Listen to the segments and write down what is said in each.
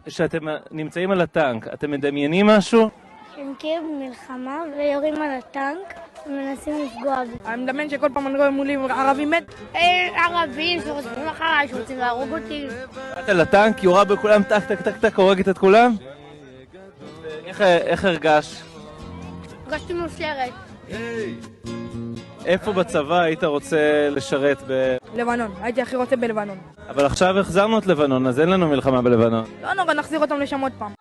שאתם נמצאים על הטנק, אתם מדמיינים משהו? הם כאילו במלחמה ויורים על הטנק ומנסים לפגוע בי. אני מדמיין שכל פעם אני רואה מולי ערבים מת. ערבים שרוצים אחריי, שרוצים להרוג אותי. באת לטנק, יורה בכולם, טק טק טק טק, הורגת את כולם? איך הרגש? הרגשתי מאושרת. איפה בצבא היית רוצה לשרת לבנון, הייתי הכי רוצה בלבנון. אבל עכשיו החזרנו את לבנון, אז אין לנו מלחמה בלבנון. לא נורא, נחזיר אותם לשם עוד פעם.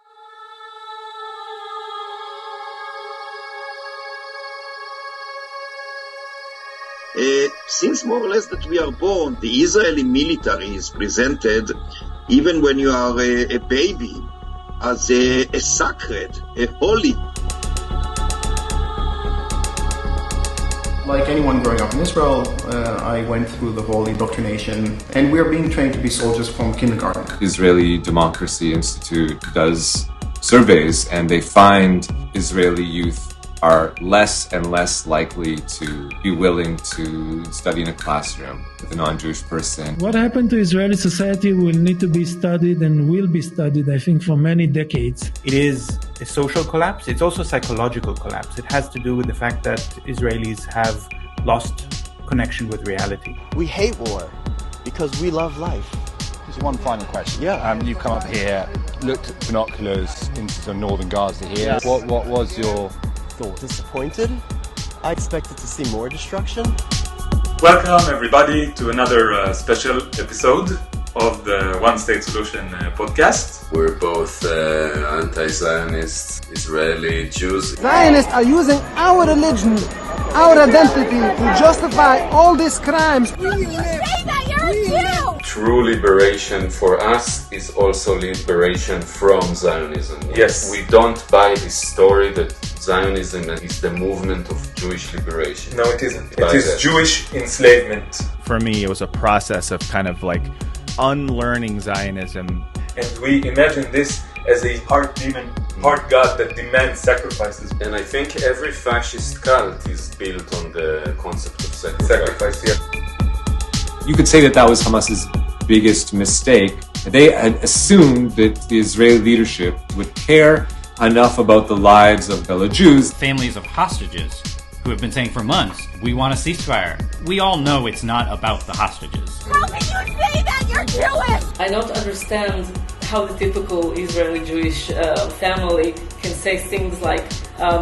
Since more or less that we are born, the Israeli military is presented, even when you are a baby, as a sacred, a holy. Like anyone growing up in Israel, I went through the whole indoctrination, and we are being trained to be soldiers from kindergarten. Israeli Democracy Institute does surveys, and they find Israeli youth are less and less likely to be willing to study in a classroom with a non-Jewish person. What happened to Israeli society will need to be studied and will be studied, I think, for many decades. It is a social collapse. It's also a psychological collapse. It has to do with the fact that Israelis have lost connection with reality. We hate war because we love life. Just one final question. Yeah. You've come up here, looked at binoculars into the northern Gaza here. Yes. What was your thought? Disappointed? I expected to see more destruction. Welcome everybody to another special episode of the One State Solution podcast. We're both anti-Zionist Israeli Jews. Zionists are using our religion, our identity to justify all these crimes. Say that you're a Jew! True liberation for us is also liberation from Zionism. Yes. We don't buy this story that Zionism is the movement of Jewish liberation. No, it isn't. It is Jewish enslavement. For me, it was a process of kind of like unlearning Zionism. And we imagine this as a part demon, part God that demands sacrifices. And I think every fascist cult is built on the concept of sacrifice. Yeah. You could say that that was Hamas's biggest mistake. They had assumed that the Israeli leadership would care enough about the lives of fellow Jews. Families of hostages who have been saying for months, we want a ceasefire. We all know it's not about the hostages. How can you say that? You're Jewish! I don't understand how the typical Israeli Jewish family can say things like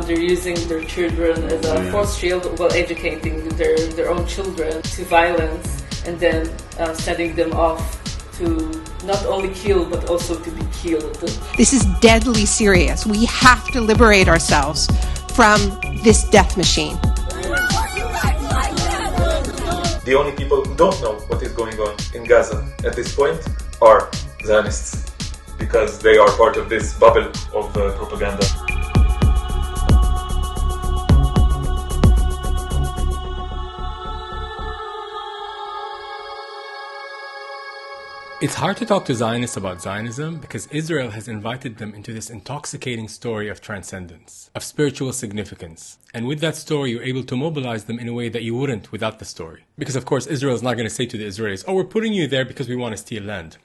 they're using their children as a force shield while educating their own children to violence and then sending them off to not only kill but also to be killed. This is deadly serious. We have to liberate ourselves from this death machine. The only people who don't know what is going on in Gaza at this point are Zionists, because they are part of this bubble of propaganda. It's hard to talk to Zionists about Zionism because Israel has invited them into this intoxicating story of transcendence, of spiritual significance. And with that story, you're able to mobilize them in a way that you wouldn't without the story. Because of course, Israel is not going to say to the Israelis, oh, we're putting you there because we want to steal land.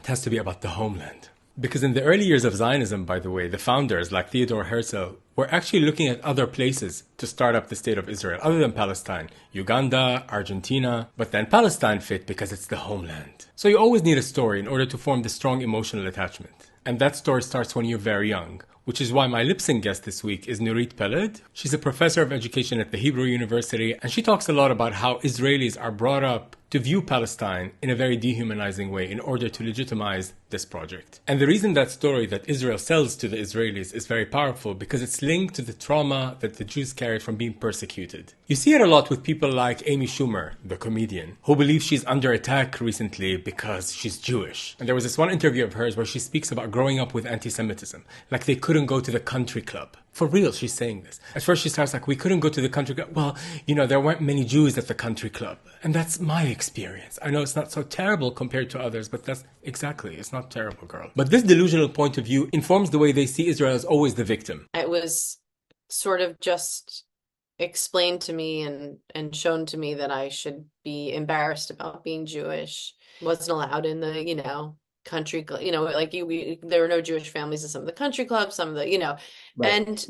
It has to be about the homeland. Because in the early years of Zionism, by the way, the founders like Theodor Herzl were actually looking at other places to start up the state of Israel, other than Palestine. Uganda, Argentina, but then Palestine fit because it's the homeland. So you always need a story in order to form the strong emotional attachment. And that story starts when you're very young, which is why my Lipsync guest this week is Nurit Peled. She's a professor of education at the Hebrew University, and she talks a lot about how Israelis are brought up to view Palestine in a very dehumanizing way in order to legitimize this project. And the reason that story that Israel sells to the Israelis is very powerful because it's linked to the trauma that the Jews carried from being persecuted. You see it a lot with people like Amy Schumer, the comedian, who believes she's under attack recently because she's Jewish. And there was this one interview of hers where she speaks about growing up with anti-Semitism, like they couldn't go to the country club. For real, she's saying this. At first she starts like, we couldn't go to the country club. Well, there weren't many Jews at the country club. And that's my experience. I know it's not so terrible compared to others, but that's exactly, it's not terrible, girl. But this delusional point of view informs the way they see Israel as always the victim. It was sort of just explained to me and shown to me that I should be embarrassed about being Jewish. Wasn't allowed in the, country, like there were no Jewish families in some of the country clubs, some of the, Right.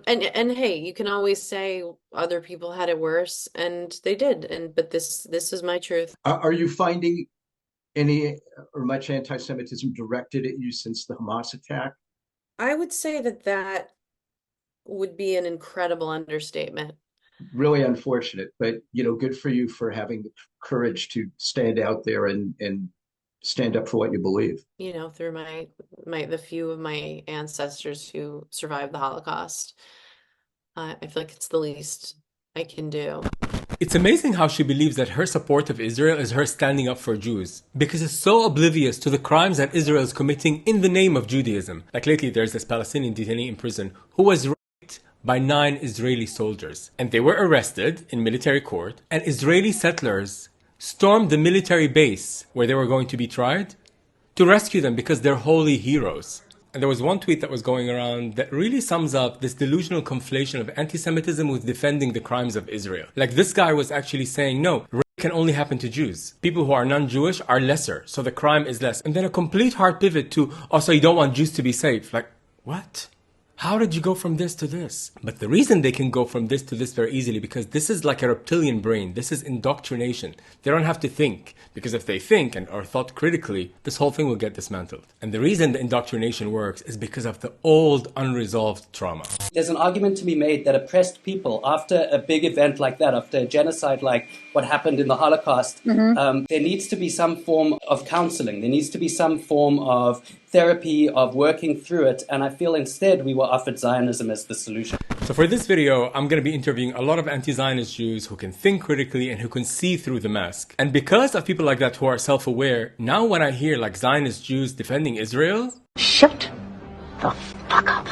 and hey, you can always say other people had it worse, and they did, but this is my truth. Are you finding any or much anti-Semitism directed at you since the Hamas attack? I would say that would be an incredible understatement. Really unfortunate, but good for you for having the courage to stand out there and stand up for what you believe. Through the few of my ancestors who survived the Holocaust, I feel like it's the least I can do. It's amazing how she believes that her support of Israel is her standing up for Jews, because it's so oblivious to the crimes that Israel is committing in the name of Judaism. Like lately, there's this Palestinian detainee in prison who was raped by 9 Israeli soldiers, and they were arrested in military court, and Israeli settlers stormed the military base where they were going to be tried to rescue them because they're holy heroes. And there was one tweet that was going around that really sums up this delusional conflation of anti-Semitism with defending the crimes of Israel. Like this guy was actually saying, no, rape can only happen to Jews. People who are non-Jewish are lesser, so the crime is less. And then a complete hard pivot to, so you don't want Jews to be safe. Like, what? How did you go from this to this? But the reason they can go from this to this very easily, because this is like a reptilian brain. This is indoctrination. They don't have to think, because if they think and are thought critically, this whole thing will get dismantled. And the reason the indoctrination works is because of the old unresolved trauma. There's an argument to be made that oppressed people, after a big event like that, after a genocide like what happened in the Holocaust, there needs to be some form of counseling. There needs to be some form of therapy, of working through it. And I feel instead we were offered Zionism as the solution. So for this video, I'm going to be interviewing a lot of anti-Zionist Jews who can think critically and who can see through the mask. And because of people like that who are self-aware, now when I hear like Zionist Jews defending Israel... Shut the fuck up.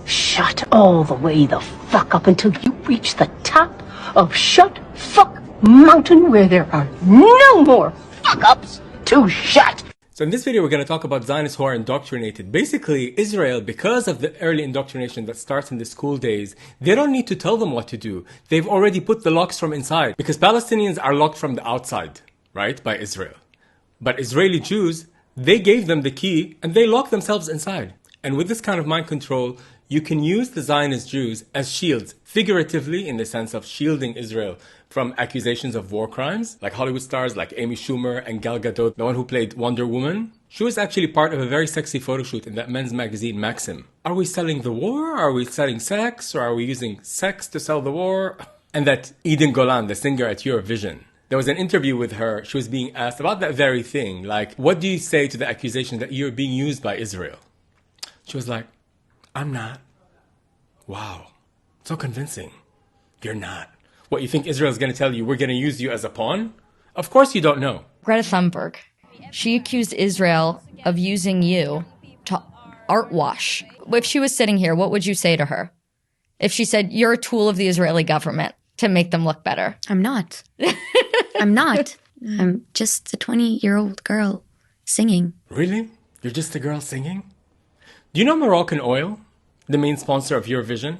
Shut all the way the fuck up until you reach the top of Shut Fuck Mountain, where there are no more fuck-ups to shut. So in this video, we're going to talk about Zionists who are indoctrinated. Basically, Israel, because of the early indoctrination that starts in the school days, they don't need to tell them what to do. They've already put the locks from inside. Because Palestinians are locked from the outside, right, by Israel. But Israeli Jews, they gave them the key and they locked themselves inside. And with this kind of mind control, you can use the Zionist Jews as shields, figuratively in the sense of shielding Israel from accusations of war crimes, like Hollywood stars like Amy Schumer and Gal Gadot, the one who played Wonder Woman. She was actually part of a very sexy photo shoot in that men's magazine Maxim. Are we selling the war? Are we selling sex? Or are we using sex to sell the war? And that Eden Golan, the singer at Eurovision, there was an interview with her. She was being asked about that very thing. Like, what do you say to the accusation that you're being used by Israel? She was like, I'm not. Wow. So convincing. You're not. What, you think Israel's going to tell you we're going to use you as a pawn? Of course you don't know. Greta Thunberg. She accused Israel of using you to art wash. If she was sitting here, what would you say to her? If she said, you're a tool of the Israeli government to make them look better. I'm not. I'm not. I'm just a 20-year-old girl singing. Really? You're just a girl singing? Do you know Moroccan Oil, the main sponsor of Eurovision?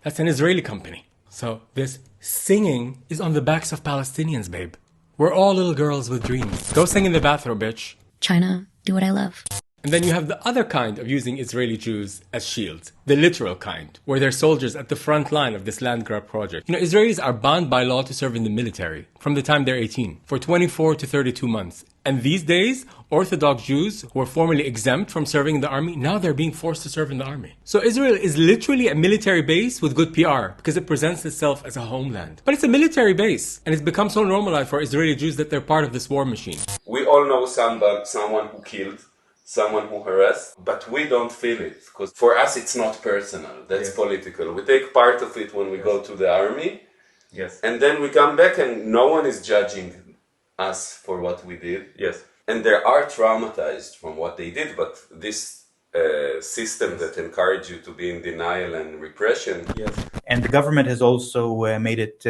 That's an Israeli company. So this singing is on the backs of Palestinians, babe. We're all little girls with dreams. Go sing in the bathroom, bitch. China, do what I love. And then you have the other kind of using Israeli Jews as shields, the literal kind, where they're soldiers at the front line of this land grab project. Israelis are bound by law to serve in the military from the time they're 18 for 24 to 32 months. And these days, Orthodox Jews who were formerly exempt from serving in the army, now they're being forced to serve in the army. So Israel is literally a military base with good PR because it presents itself as a homeland. But it's a military base, and it's become so normalized for Israeli Jews that they're part of this war machine. We all know someone who killed, someone who harassed, but we don't feel it, because for us it's not personal, that's political. We take part of it when we go to the army, and then we come back and no one is judging us for what we did. And they are traumatized from what they did, but this system that encourages you to be in denial and repression. And the government has also made it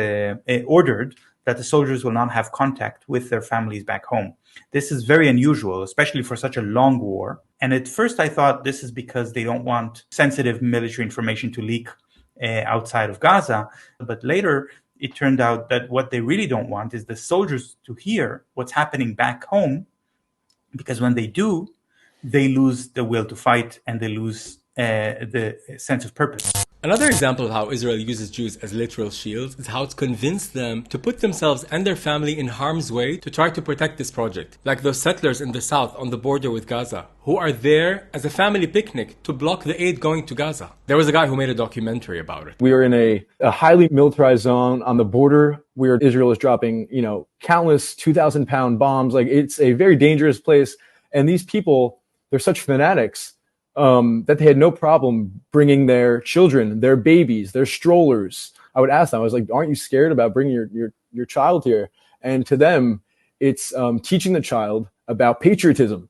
ordered that the soldiers will not have contact with their families back home. This is very unusual, especially for such a long war. And at first I thought this is because they don't want sensitive military information to leak outside of Gaza. But later it turned out that what they really don't want is the soldiers to hear what's happening back home because when they do, they lose the will to fight and they lose the sense of purpose. Another example of how Israel uses Jews as literal shields is how it's convinced them to put themselves and their family in harm's way to try to protect this project. Like those settlers in the south on the border with Gaza, who are there as a family picnic to block the aid going to Gaza. There was a guy who made a documentary about it. We are in a highly militarized zone on the border where Israel is dropping, countless 2,000-pound bombs. Like, it's a very dangerous place. And these people, they're such fanatics that they had no problem bringing their children, their babies, their strollers. I would ask them, I was like, aren't you scared about bringing your child here? And to them, it's teaching the child about patriotism.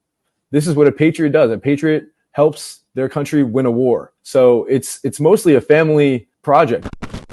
This is what a patriot does. A patriot helps their country win a war. So it's mostly a family project.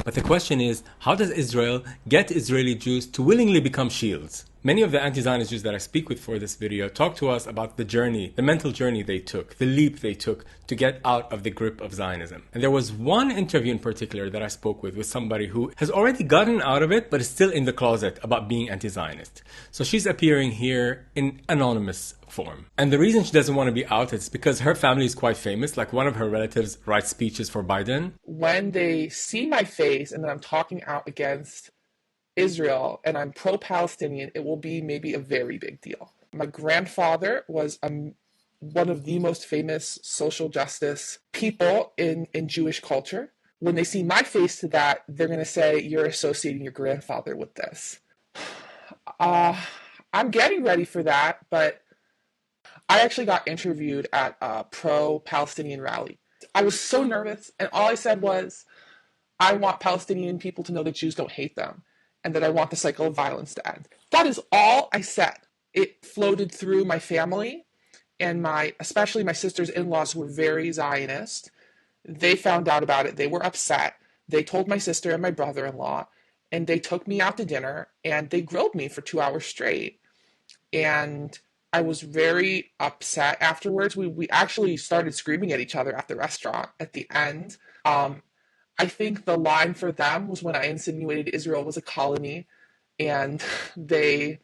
But the question is, how does Israel get Israeli Jews to willingly become shields? Many of the anti-Zionist Jews that I speak with for this video talk to us about the journey, the mental journey they took, the leap they took to get out of the grip of Zionism. And there was one interview in particular that I spoke with somebody who has already gotten out of it, but is still in the closet about being anti-Zionist. So she's appearing here in anonymous form. And the reason she doesn't want to be out is because her family is quite famous. Like, one of her relatives writes speeches for Biden. When they see my face and then I'm talking out against Israel and I'm pro-Palestinian, it will be maybe a very big deal. My grandfather was one of the most famous social justice people in Jewish culture. When they see my face to that, they're going to say, you're associating your grandfather with this. I'm getting ready for that, but I actually got interviewed at a pro-Palestinian rally. I was so nervous, and all I said was, I want Palestinian people to know that Jews don't hate them, and that I want the cycle of violence to end. That is all I said. It floated through my family, and especially my sister's in-laws were very Zionist. They found out about it. They were upset. They told my sister and my brother-in-law, and they took me out to dinner, and they grilled me for 2 hours straight. And I was very upset afterwards. We actually started screaming at each other at the restaurant at the end. I think the line for them was when I insinuated Israel was a colony, and they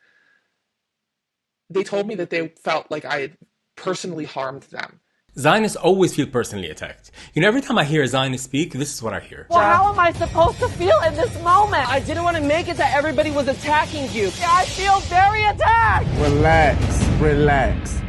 told me that they felt like I had personally harmed them. Zionists always feel personally attacked. Every time I hear a Zionist speak, this is what I hear. Well, how am I supposed to feel in this moment? I didn't want to make it that everybody was attacking you. I feel very attacked. Relax.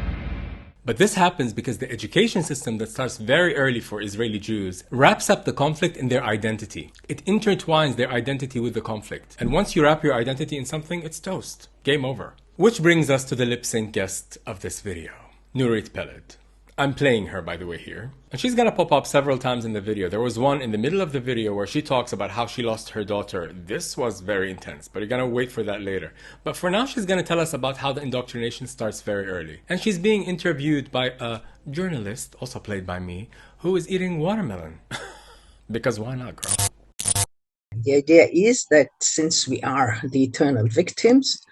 But this happens because the education system that starts very early for Israeli Jews wraps up the conflict in their identity. It intertwines their identity with the conflict. And once you wrap your identity in something, it's toast. Game over. Which brings us to the Lipsync guest of this video, Nurit Peled. I'm playing her, by the way, here. And she's gonna pop up several times in the video. There was one in the middle of the video where she talks about how she lost her daughter. This was very intense, but you're gonna wait for that later. But for now, she's gonna tell us about how the indoctrination starts very early. And she's being interviewed by a journalist, also played by me, who is eating watermelon. Because why not, girl? The idea is that since we are the eternal victims,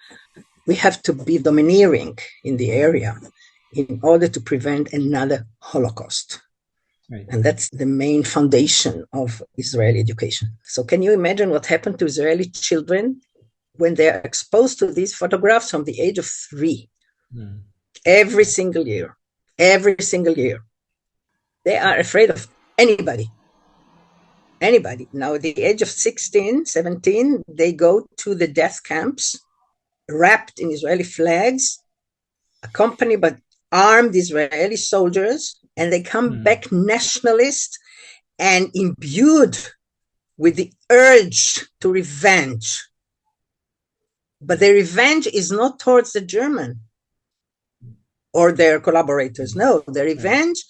we have to be domineering in the area in order to prevent another Holocaust. Right. And that's the main foundation of Israeli education. So can you imagine what happened to Israeli children when they're exposed to these photographs from the age of 3? Every single year. They are afraid of anybody. Now at the age of 16, 17, they go to the death camps wrapped in Israeli flags, accompanied by armed Israeli soldiers, and they come back nationalist and imbued with the urge to revenge. But the revenge is not towards the German or their collaborators. No, the revenge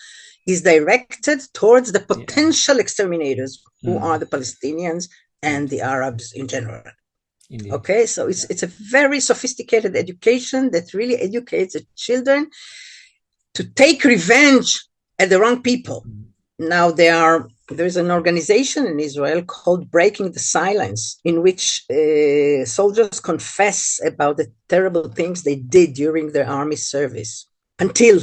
is directed towards the potential exterminators, who are the Palestinians and the Arabs in general. Indeed. Okay, so it's a very sophisticated education that really educates the children to take revenge at the wrong people. Now there is an organization in Israel called Breaking the Silence, in which soldiers confess about the terrible things they did during their army service until,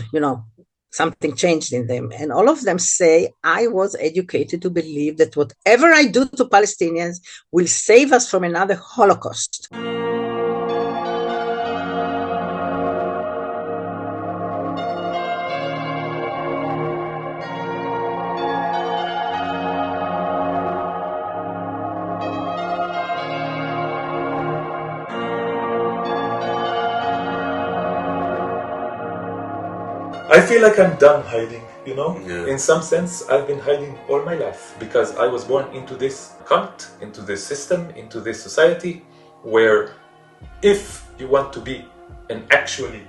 something changed in them. And all of them say, I was educated to believe that whatever I do to Palestinians will save us from another Holocaust. I feel like I'm done hiding, you know? Yeah. In some sense, I've been hiding all my life because I was born into this cult, into this system, into this society where if you want to be an actually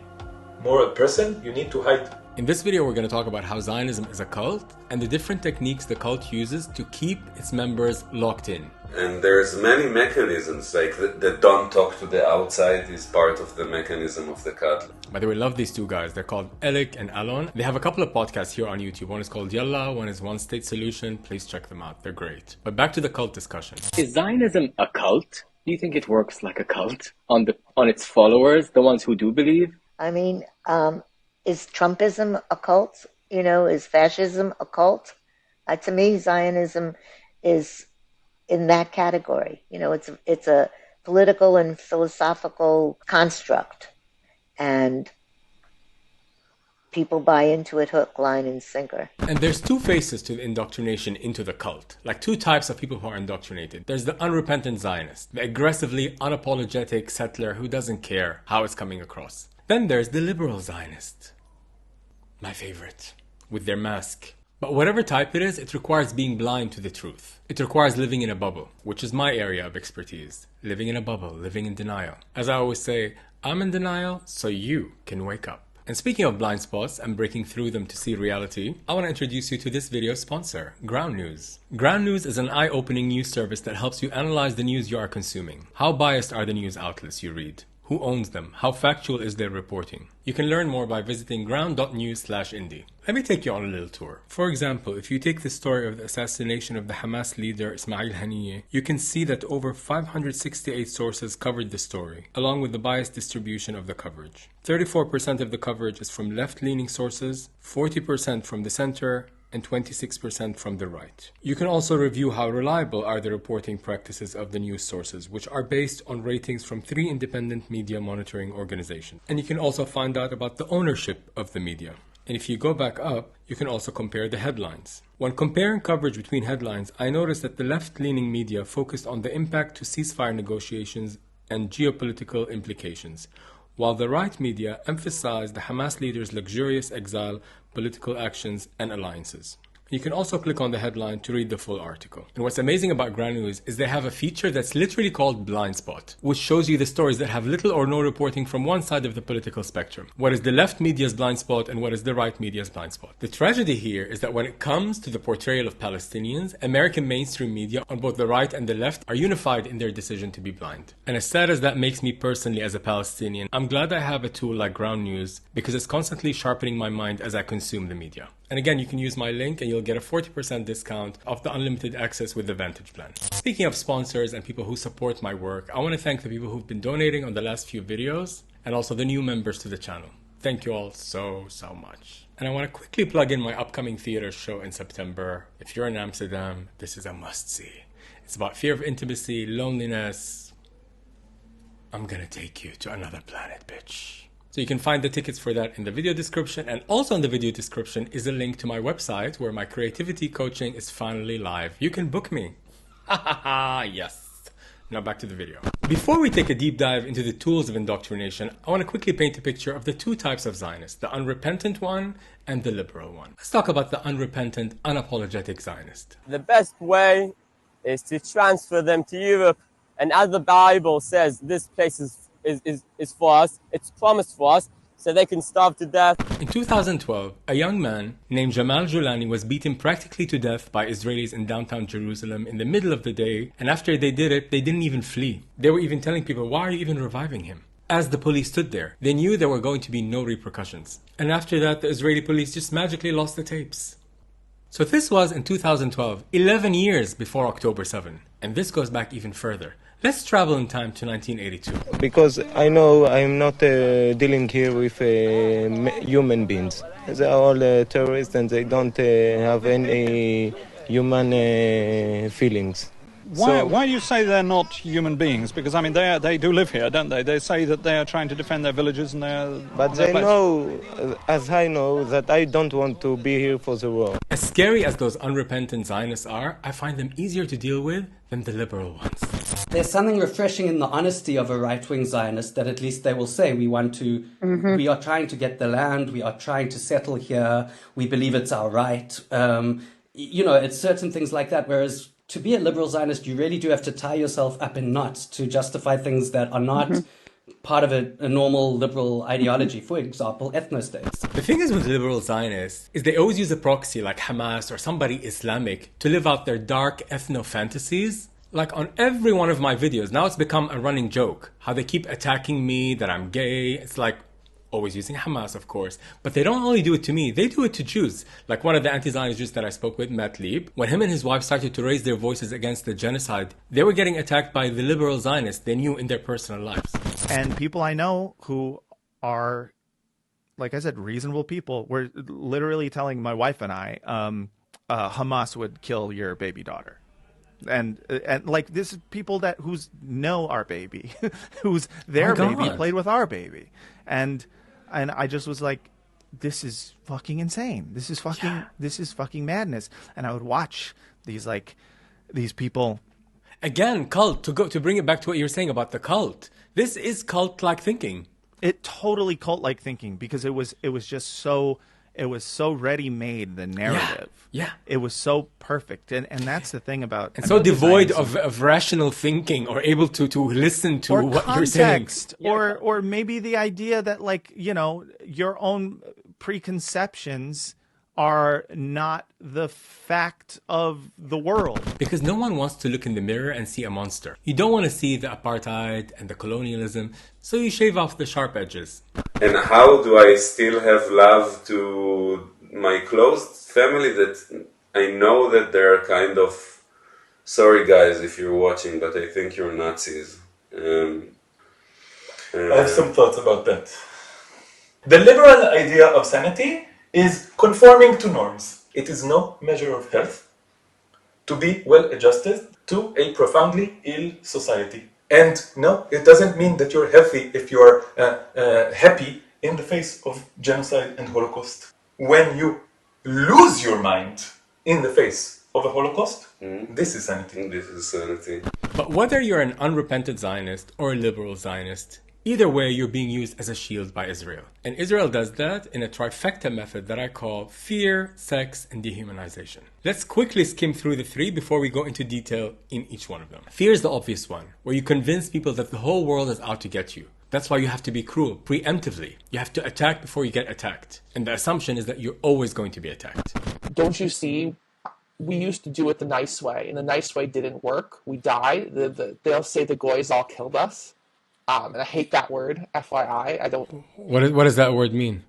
moral person, you need to hide. In this video, we're going to talk about how Zionism is a cult and the different techniques the cult uses to keep its members locked in. And there's many mechanisms, like the don't talk to the outside is part of the mechanism of the cult. By the way, I love these two guys. They're called Elik and Alon. They have a couple of podcasts here on YouTube. One is called Yalla, one is One State Solution. Please check them out. They're great. But back to the cult discussion. Is Zionism a cult? Do you think it works like a cult on its followers, the ones who do believe? I mean, is Trumpism a cult? You know, is fascism a cult? To me, Zionism is in that category. You know, it's a political and philosophical construct, and people buy into it hook, line, and sinker. And there's two faces to the indoctrination into the cult, like two types of people who are indoctrinated. There's the unrepentant Zionist, the aggressively unapologetic settler who doesn't care how it's coming across. Then there's the liberal Zionist, my favorite, with their mask. But whatever type it is, it requires being blind to the truth. It requires living in a bubble, which is my area of expertise. Living in a bubble, living in denial. As I always say, I'm in denial so you can wake up. And speaking of blind spots and breaking through them to see reality, I want to introduce you to this video's sponsor, Ground News. Ground News is an eye-opening news service that helps you analyze the news you are consuming. How biased are the news outlets you read? Who owns them? How factual is their reporting? You can learn more by visiting ground.news/indie. Let me take you on a little tour. For example, if you take the story of the assassination of the Hamas leader Ismail Haniyeh, you can see that over 568 sources covered the story, along with the biased distribution of the coverage. 34% of the coverage is from left-leaning sources, 40% from the center, and 26% from the right. You can also review how reliable are the reporting practices of the news sources, which are based on ratings from 3 independent media monitoring organizations. And you can also find out about the ownership of the media. And if you go back up, you can also compare the headlines. When comparing coverage between headlines, I noticed that the left-leaning media focused on the impact to ceasefire negotiations and geopolitical implications, while the right media emphasized the Hamas leader's luxurious exile, political actions, and alliances. You can also click on the headline to read the full article. And what's amazing about Ground News is they have a feature that's literally called Blind Spot, which shows you the stories that have little or no reporting from one side of the political spectrum. What is the left media's blind spot and what is the right media's blind spot? The tragedy here is that when it comes to the portrayal of Palestinians, American mainstream media on both the right and the left are unified in their decision to be blind. And as sad as that makes me personally as a Palestinian, I'm glad I have a tool like Ground News because it's constantly sharpening my mind as I consume the media. And again, you can use my link and you'll get a 40% discount off the unlimited access with the Vantage plan. Speaking of sponsors and people who support my work, I want to thank the people who've been donating on the last few videos and also the new members to the channel. Thank you all so much. And I want to quickly plug in my upcoming theater show in September. If you're in Amsterdam, this is a must-see. It's about fear of intimacy, loneliness. I'm gonna take you to another planet, bitch. So you can find the tickets for that in the video description, and also in the video description is a link to my website where my creativity coaching is finally live. You can book me. Yes. Now back to the video. Before we take a deep dive into the tools of indoctrination, I want to quickly paint a picture of the two types of Zionists, the unrepentant one and the liberal one. Let's talk about the unrepentant, unapologetic Zionist. The best way is to transfer them to Europe, and as the Bible says, this place is for us, it's promised for us, so they can starve to death. In 2012, a young man named Jamal Julani was beaten practically to death by Israelis in downtown Jerusalem in the middle of the day, and after they did it, they didn't even flee. They were even telling people, why are you even reviving him? As the police stood there, they knew there were going to be no repercussions. And after that, the Israeli police just magically lost the tapes. So this was in 2012, 11 years before October 7, and this goes back even further. Let's travel in time to 1982. Because I know I'm not dealing here with human beings. They are all terrorists and they don't have any human feelings. Why do you say they're not human beings? Because, I mean, they do live here, don't they? They say that they are trying to defend their villages and their... But they know, as I know, that I don't want to be here for the war. As scary as those unrepentant Zionists are, I find them easier to deal with than the liberal ones. There's something refreshing in the honesty of a right-wing Zionist that at least they will say, we are trying to get the land, we are trying to settle here, we believe it's our right. It's certain things like that, whereas to be a liberal Zionist, you really do have to tie yourself up in knots to justify things that are not part of a normal liberal ideology. For example, ethno-states. The thing is with liberal Zionists is they always use a proxy like Hamas or somebody Islamic to live out their dark ethno-fantasies. Like on every one of my videos, now it's become a running joke. How they keep attacking me, that I'm gay. It's like always using Hamas, of course. But they don't only do it to me, they do it to Jews. Like one of the anti-Zionist Jews that I spoke with, Matt Lieb, when him and his wife started to raise their voices against the genocide, they were getting attacked by the liberal Zionists they knew in their personal lives. And people I know who are, like I said, reasonable people, were literally telling my wife and I, Hamas would kill your baby daughter. And like this is people who's know our baby, who's their baby played with our baby. And I just was like, this is fucking insane. This is fucking madness. And I would watch these people. Again, cult, to bring it back to what you were saying about the cult. This is cult-like thinking. It totally cult-like thinking, because it was just so ready-made, the narrative. Yeah. It was so perfect. And that's the thing about... And so devoid of rational thinking or able to listen to what context, you're saying. Or maybe the idea that, your own preconceptions are not the fact of the world. Because no one wants to look in the mirror and see a monster. You don't want to see the apartheid and the colonialism, so you shave off the sharp edges. And how do I still have love to my close family that I know that they're kind of, sorry guys if you're watching, but I think you're Nazis. I have some thoughts about that. The liberal idea of sanity is conforming to norms. It is no measure of health to be well adjusted to a profoundly ill society. And no, it doesn't mean that you're healthy if you're happy in the face of genocide and Holocaust. When you lose your mind in the face of a Holocaust, this is sanity. This is sanity. But whether you're an unrepentant Zionist or a liberal Zionist, either way, you're being used as a shield by Israel. And Israel does that in a trifecta method that I call fear, sex, and dehumanization. Let's quickly skim through the three before we go into detail in each one of them. Fear is the obvious one, where you convince people that the whole world is out to get you. That's why you have to be cruel, preemptively. You have to attack before you get attacked. And the assumption is that you're always going to be attacked. Don't you see? We used to do it the nice way, and the nice way didn't work. We died. They'll say the goys all killed us. And I hate that word, FYI. I don't... What does that word mean?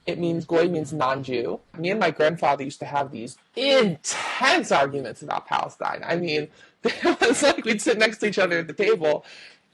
It means, goy means non-Jew. Me and my grandfather used to have these intense arguments about Palestine. I mean, it was like we'd sit next to each other at the table,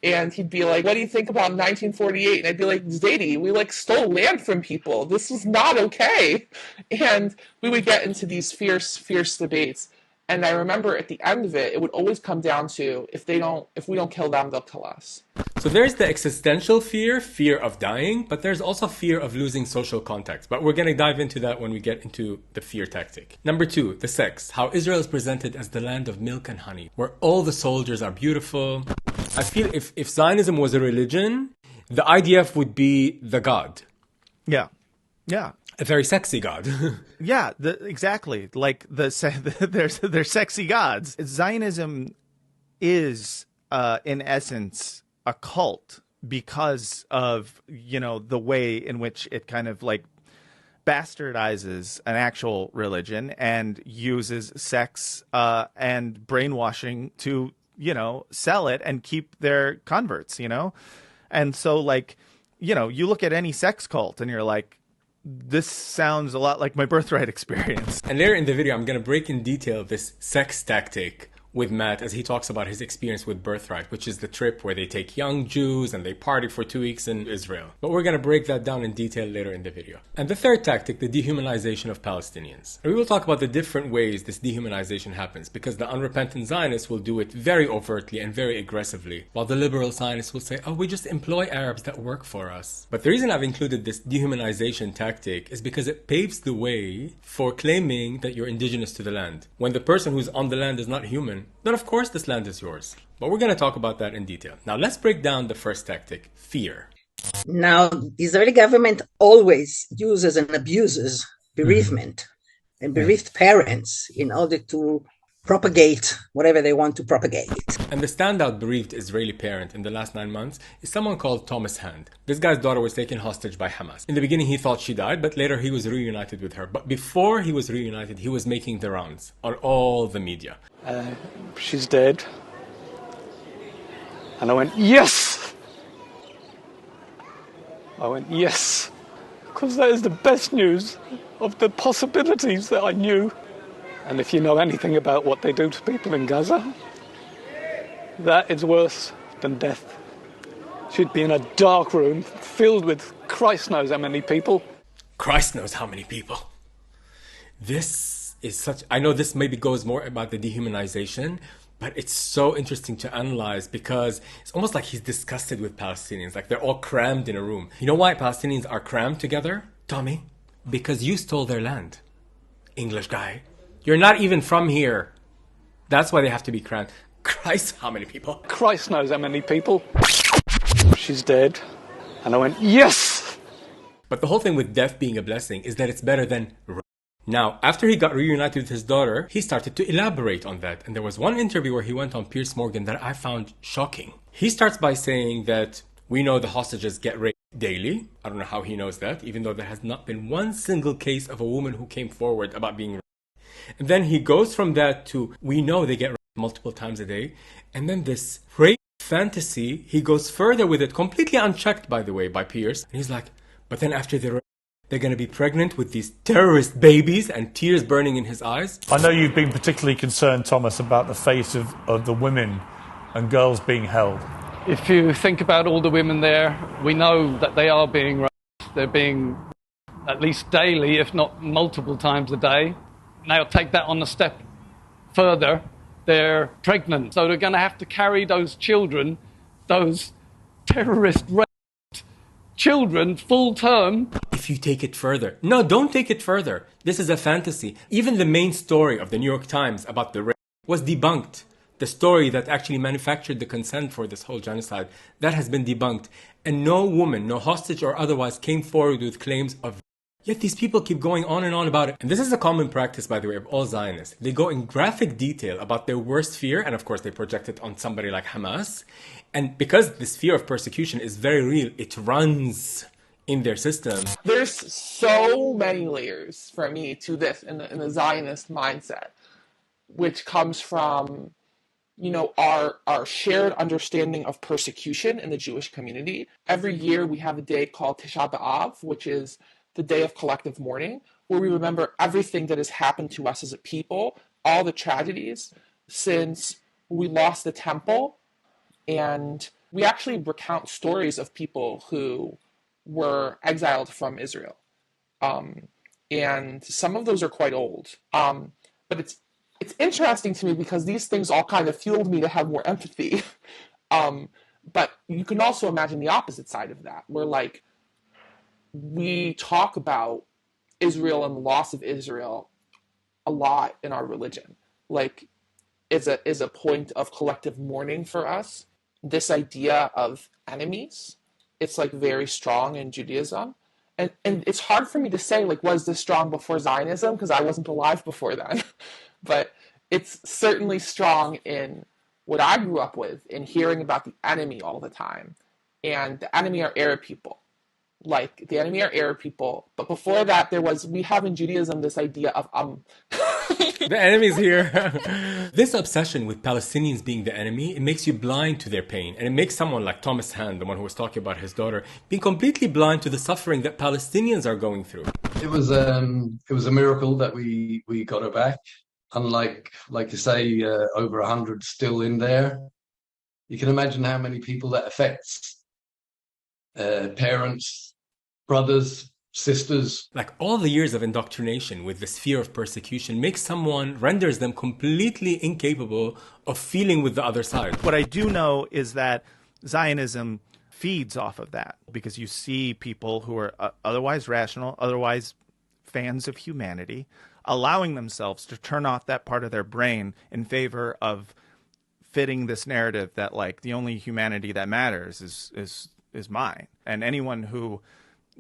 and he'd be like, what do you think about 1948? And I'd be like, Zadie, we stole land from people. This was not okay. And we would get into these fierce debates. And I remember at the end of it, it would always come down to, if we don't kill them, they'll kill us. So there's the existential fear of dying, but there's also fear of losing social contact. But we're going to dive into that when we get into the fear tactic. Number 2, the sex. How Israel is presented as the land of milk and honey, where all the soldiers are beautiful. I feel if Zionism was a religion, the IDF would be the god. Yeah. Yeah. A very sexy god. Yeah, exactly. Like they're sexy gods. Zionism is, in essence, a cult because of, the way in which it kind of bastardizes an actual religion and uses sex and brainwashing to, sell it and keep their converts, And so, you look at any sex cult and you're like, this sounds a lot like my Birthright experience. And later in the video, I'm going to break in detail this sex tactic with Matt as he talks about his experience with Birthright, which is the trip where they take young Jews and they party for 2 weeks in Israel. But we're going to break that down in detail later in the video. And the third tactic, the dehumanization of Palestinians. And we will talk about the different ways this dehumanization happens, because the unrepentant Zionists will do it very overtly and very aggressively, while the liberal Zionists will say, oh, we just employ Arabs that work for us. But the reason I've included this dehumanization tactic is because it paves the way for claiming that you're indigenous to the land. When the person who's on the land is not human, then of course this land is yours. But we're going to talk about that in detail. Now let's break down the first tactic, fear. Now, the Israeli government always uses and abuses bereavement and bereaved parents in order to propagate whatever they want to propagate. And the standout bereaved Israeli parent in the last 9 months is someone called Thomas Hand. This guy's daughter was taken hostage by Hamas. In the beginning he thought she died, but later he was reunited with her. But before he was reunited, he was making the rounds on all the media. She's dead. And I went, yes! I went, yes! Because that is the best news of the possibilities that I knew. And if you know anything about what they do to people in Gaza, that is worse than death. She'd be in a dark room filled with Christ knows how many people. Christ knows how many people. This is such... I know this maybe goes more about the dehumanization, but it's so interesting to analyze because it's almost like he's disgusted with Palestinians. Like they're all crammed in a room. You know why Palestinians are crammed together, Tommy? Because you stole their land. English guy. You're not even from here. That's why they have to be crammed. Christ, how many people? Christ knows how many people. She's dead. And I went, yes! But the whole thing with death being a blessing is that it's better than... Now, after he got reunited with his daughter, he started to elaborate on that. And there was one interview where he went on Piers Morgan that I found shocking. He starts by saying that we know the hostages get raped daily. I don't know how he knows that, even though there has not been one single case of a woman who came forward about being raped. And then he goes from that to, we know they get raped multiple times a day. And then this rape fantasy, he goes further with it, completely unchecked, by the way, by Piers. And he's like, but then after they're going to be pregnant with these terrorist babies, and tears burning in his eyes. I know you've been particularly concerned, Thomas, about the fate of the women and girls being held. If you think about all the women there, we know that they are being raped. They're being at least daily, if not multiple times a day. Now take that on a step further. They're pregnant, so they're going to have to carry those children, those terrorist raped children, full term. If you take it further. No, don't take it further. This is a fantasy. Even the main story of the New York Times about the rape was debunked. The story that actually manufactured the consent for this whole genocide, that has been debunked. And no woman, no hostage or otherwise, came forward with claims of. Yet these people keep going on and on about it. And this is a common practice, by the way, of all Zionists. They go in graphic detail about their worst fear, and of course they project it on somebody like Hamas. And because this fear of persecution is very real, it runs in their system. There's so many layers for me to this in the Zionist mindset, which comes from, you know, our shared understanding of persecution in the Jewish community. Every year we have a day called Tisha B'Av, which is the day of collective mourning, where we remember everything that has happened to us as a people, all the tragedies since we lost the temple. And we actually recount stories of people who were exiled from Israel. And some of those are quite old. But it's interesting to me because these things all kind of fueled me to have more empathy. But you can also imagine the opposite side of that, where like we talk about Israel and the loss of Israel a lot in our religion. Like is a point of collective mourning for us. This idea of enemies, it's like very strong in Judaism. And it's hard for me to say, like, was this strong before Zionism? Because I wasn't alive before then. But it's certainly strong in what I grew up with, in hearing about the enemy all the time. And the enemy are Arab people. Like, the enemy are Arab people. But before that, we have in Judaism this idea of The enemy's here. This obsession with Palestinians being the enemy, it makes you blind to their pain. And it makes someone like Thomas Hand, the one who was talking about his daughter, being completely blind to the suffering that Palestinians are going through. It was a miracle that we got her back. Unlike, like you say, over 100 still in there. You can imagine how many people that affects. Parents, brothers, sisters. Like all the years of indoctrination with this fear of persecution renders them completely incapable of feeling with the other side. What I do know is that Zionism feeds off of that, because you see people who are otherwise rational, otherwise fans of humanity, allowing themselves to turn off that part of their brain in favor of fitting this narrative that like the only humanity that matters is mine. And anyone who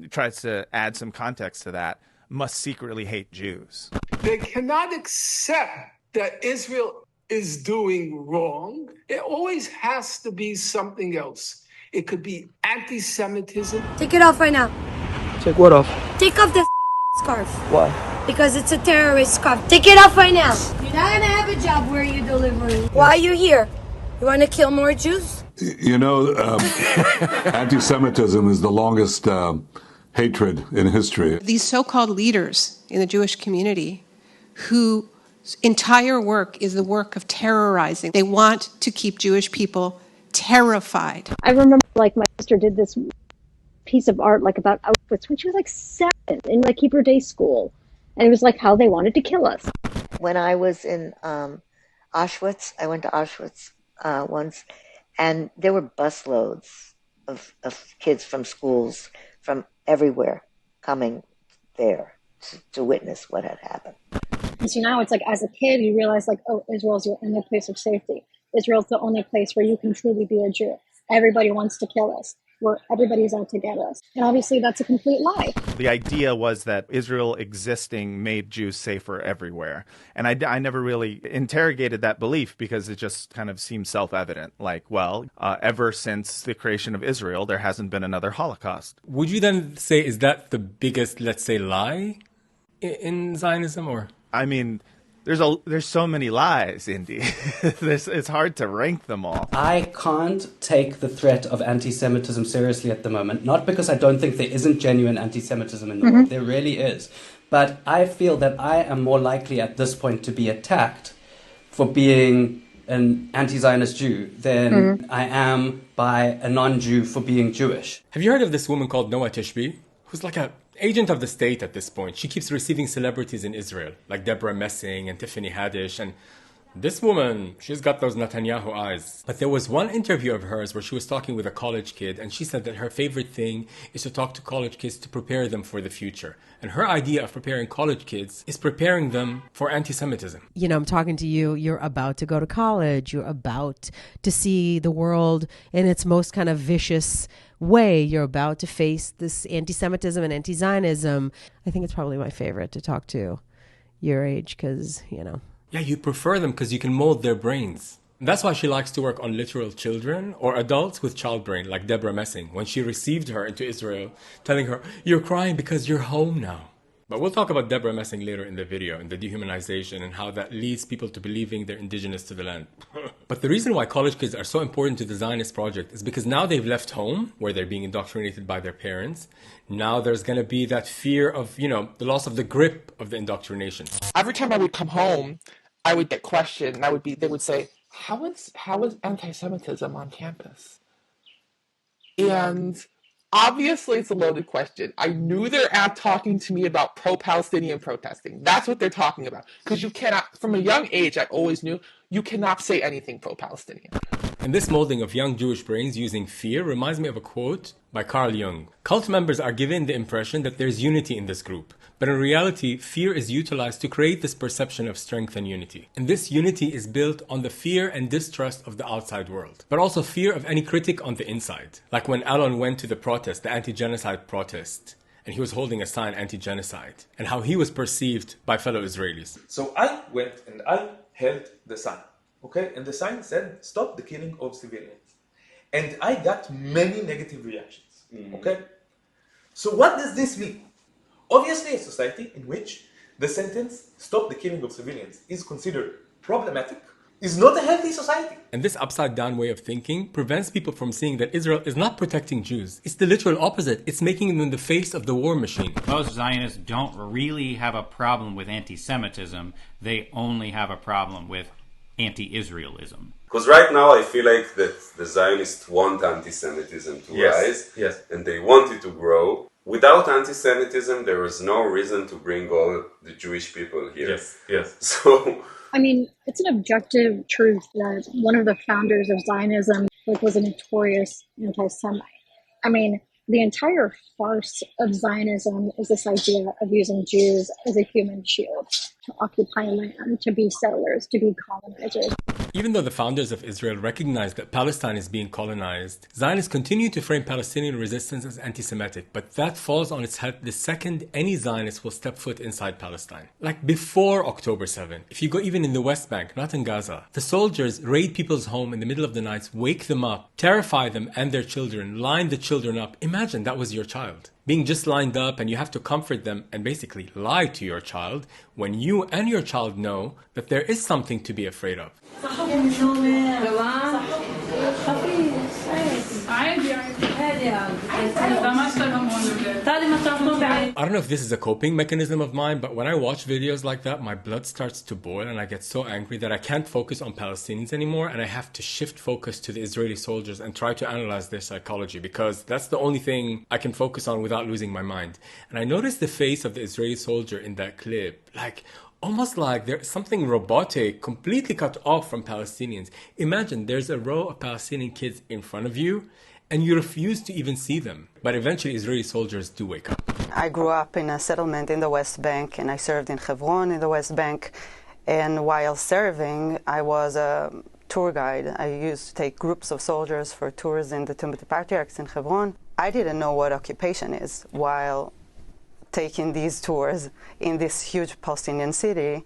tries to add some context to that must secretly hate Jews. They cannot accept that Israel is doing wrong. It always has to be something else. It could be anti-Semitism. Take it off right now. Take what off? Take off the scarf. Why? Because it's a terrorist scarf. Take it off right now. You're not gonna have a job where you're delivering. Why are you here? You want to kill more Jews? You know, anti-Semitism is the longest hatred in history. These so-called leaders in the Jewish community whose entire work is the work of terrorizing. They want to keep Jewish people terrified. I remember like my sister did this piece of art like about Auschwitz when she was like 7 in like Hebrew day school. And it was like how they wanted to kill us. When I was in Auschwitz, I went to Auschwitz once, and there were busloads of kids from schools from everywhere coming there to witness what had happened. And so now it's like as a kid, you realize like, oh, Israel's your only place of safety. Israel's the only place where you can truly be a Jew. Everybody wants to kill us. Where everybody's out to get us. And obviously that's a complete lie. The idea was that Israel existing made Jews safer everywhere. And I never really interrogated that belief because it just kind of seemed self-evident. Like, well, ever since the creation of Israel, there hasn't been another Holocaust. Would you then say, is that the biggest, let's say, lie in Zionism? Or I mean, there's so many lies, Indy. It's hard to rank them all. I can't take the threat of anti-Semitism seriously at the moment, not because I don't think there isn't genuine anti-Semitism in the world. There really is. But I feel that I am more likely at this point to be attacked for being an anti-Zionist Jew than I am by a non-Jew for being Jewish. Have you heard of this woman called Noah Tishby, who's like a agent of the state at this point? She keeps receiving celebrities in Israel, like Deborah Messing and Tiffany Haddish. And this woman, she's got those Netanyahu eyes. But there was one interview of hers where she was talking with a college kid, and she said that her favorite thing is to talk to college kids to prepare them for the future. And her idea of preparing college kids is preparing them for anti-Semitism. You know, I'm talking to you, you're about to go to college, you're about to see the world in its most kind of vicious way. You're about to face this anti-Semitism and anti-Zionism. I think it's probably my favorite to talk to your age because, you know. Yeah, you prefer them because you can mold their brains. That's why she likes to work on literal children or adults with child brain, like Deborah Messing, when she received her into Israel, telling her, you're crying because you're home now. But we'll talk about Deborah Messing later in the video, and the dehumanization and how that leads people to believing they're indigenous to the land. But the reason why college kids are so important to the Zionist project is because now they've left home, where they're being indoctrinated by their parents. Now there's going to be that fear of, you know, the loss of the grip of the indoctrination. Every time I would come home, I would get questioned, and they would say, how is anti-Semitism on campus? And obviously it's a loaded question. I knew they're talking to me about pro-Palestinian protesting. That's what they're talking about. Because you cannot, from a young age, I always knew, you cannot say anything pro-Palestinian. And this molding of young Jewish brains using fear reminds me of a quote by Carl Jung. Cult members are given the impression that there's unity in this group. But in reality, fear is utilized to create this perception of strength and unity. And this unity is built on the fear and distrust of the outside world, but also fear of any critic on the inside. Like when Alon went to the protest, the anti-genocide protest, and he was holding a sign anti-genocide, and how he was perceived by fellow Israelis. So I went and I held the sign, okay? And the sign said, stop the killing of civilians. And I got many negative reactions, okay? So what does this mean? Obviously, a society in which the sentence, stop the killing of civilians, is considered problematic, is not a healthy society. And this upside-down way of thinking prevents people from seeing that Israel is not protecting Jews. It's the literal opposite. It's making them the face of the war machine. Most Zionists don't really have a problem with anti-Semitism. They only have a problem with anti-Israelism. Because right now I feel like that the Zionists want anti-Semitism to rise, and they want it to grow. Without anti-Semitism, there is no reason to bring all the Jewish people here. Yes. So, I mean, it's an objective truth that one of the founders of Zionism was a notorious anti-Semite. I mean, The entire farce of Zionism is this idea of using Jews as a human shield to occupy land, to be settlers, to be colonizers. Even though the founders of Israel recognized that Palestine is being colonized, Zionists continue to frame Palestinian resistance as anti-Semitic, but that falls on its head the second any Zionist will step foot inside Palestine. Like before October 7, if you go even in the West Bank, not in Gaza, the soldiers raid people's home in the middle of the night, wake them up, terrify them and their children, line the children up. Imagine that was your child. Being just lined up and you have to comfort them and basically lie to your child when you and your child know that there is something to be afraid of. I don't know if this is a coping mechanism of mine, but when I watch videos like that, my blood starts to boil and I get so angry that I can't focus on Palestinians anymore, and I have to shift focus to the Israeli soldiers and try to analyze their psychology, because that's the only thing I can focus on without losing my mind. And I noticed the face of the Israeli soldier in that clip, almost like there's something robotic, completely cut off from Palestinians. Imagine there's a row of Palestinian kids in front of you, and you refuse to even see them. But eventually Israeli soldiers do wake up. I grew up in a settlement in the West Bank, and I served in Hebron in the West Bank. And while serving, I was a tour guide. I used to take groups of soldiers for tours in the Tomb of the Patriarchs in Hebron. I didn't know what occupation is while taking these tours in this huge Palestinian city,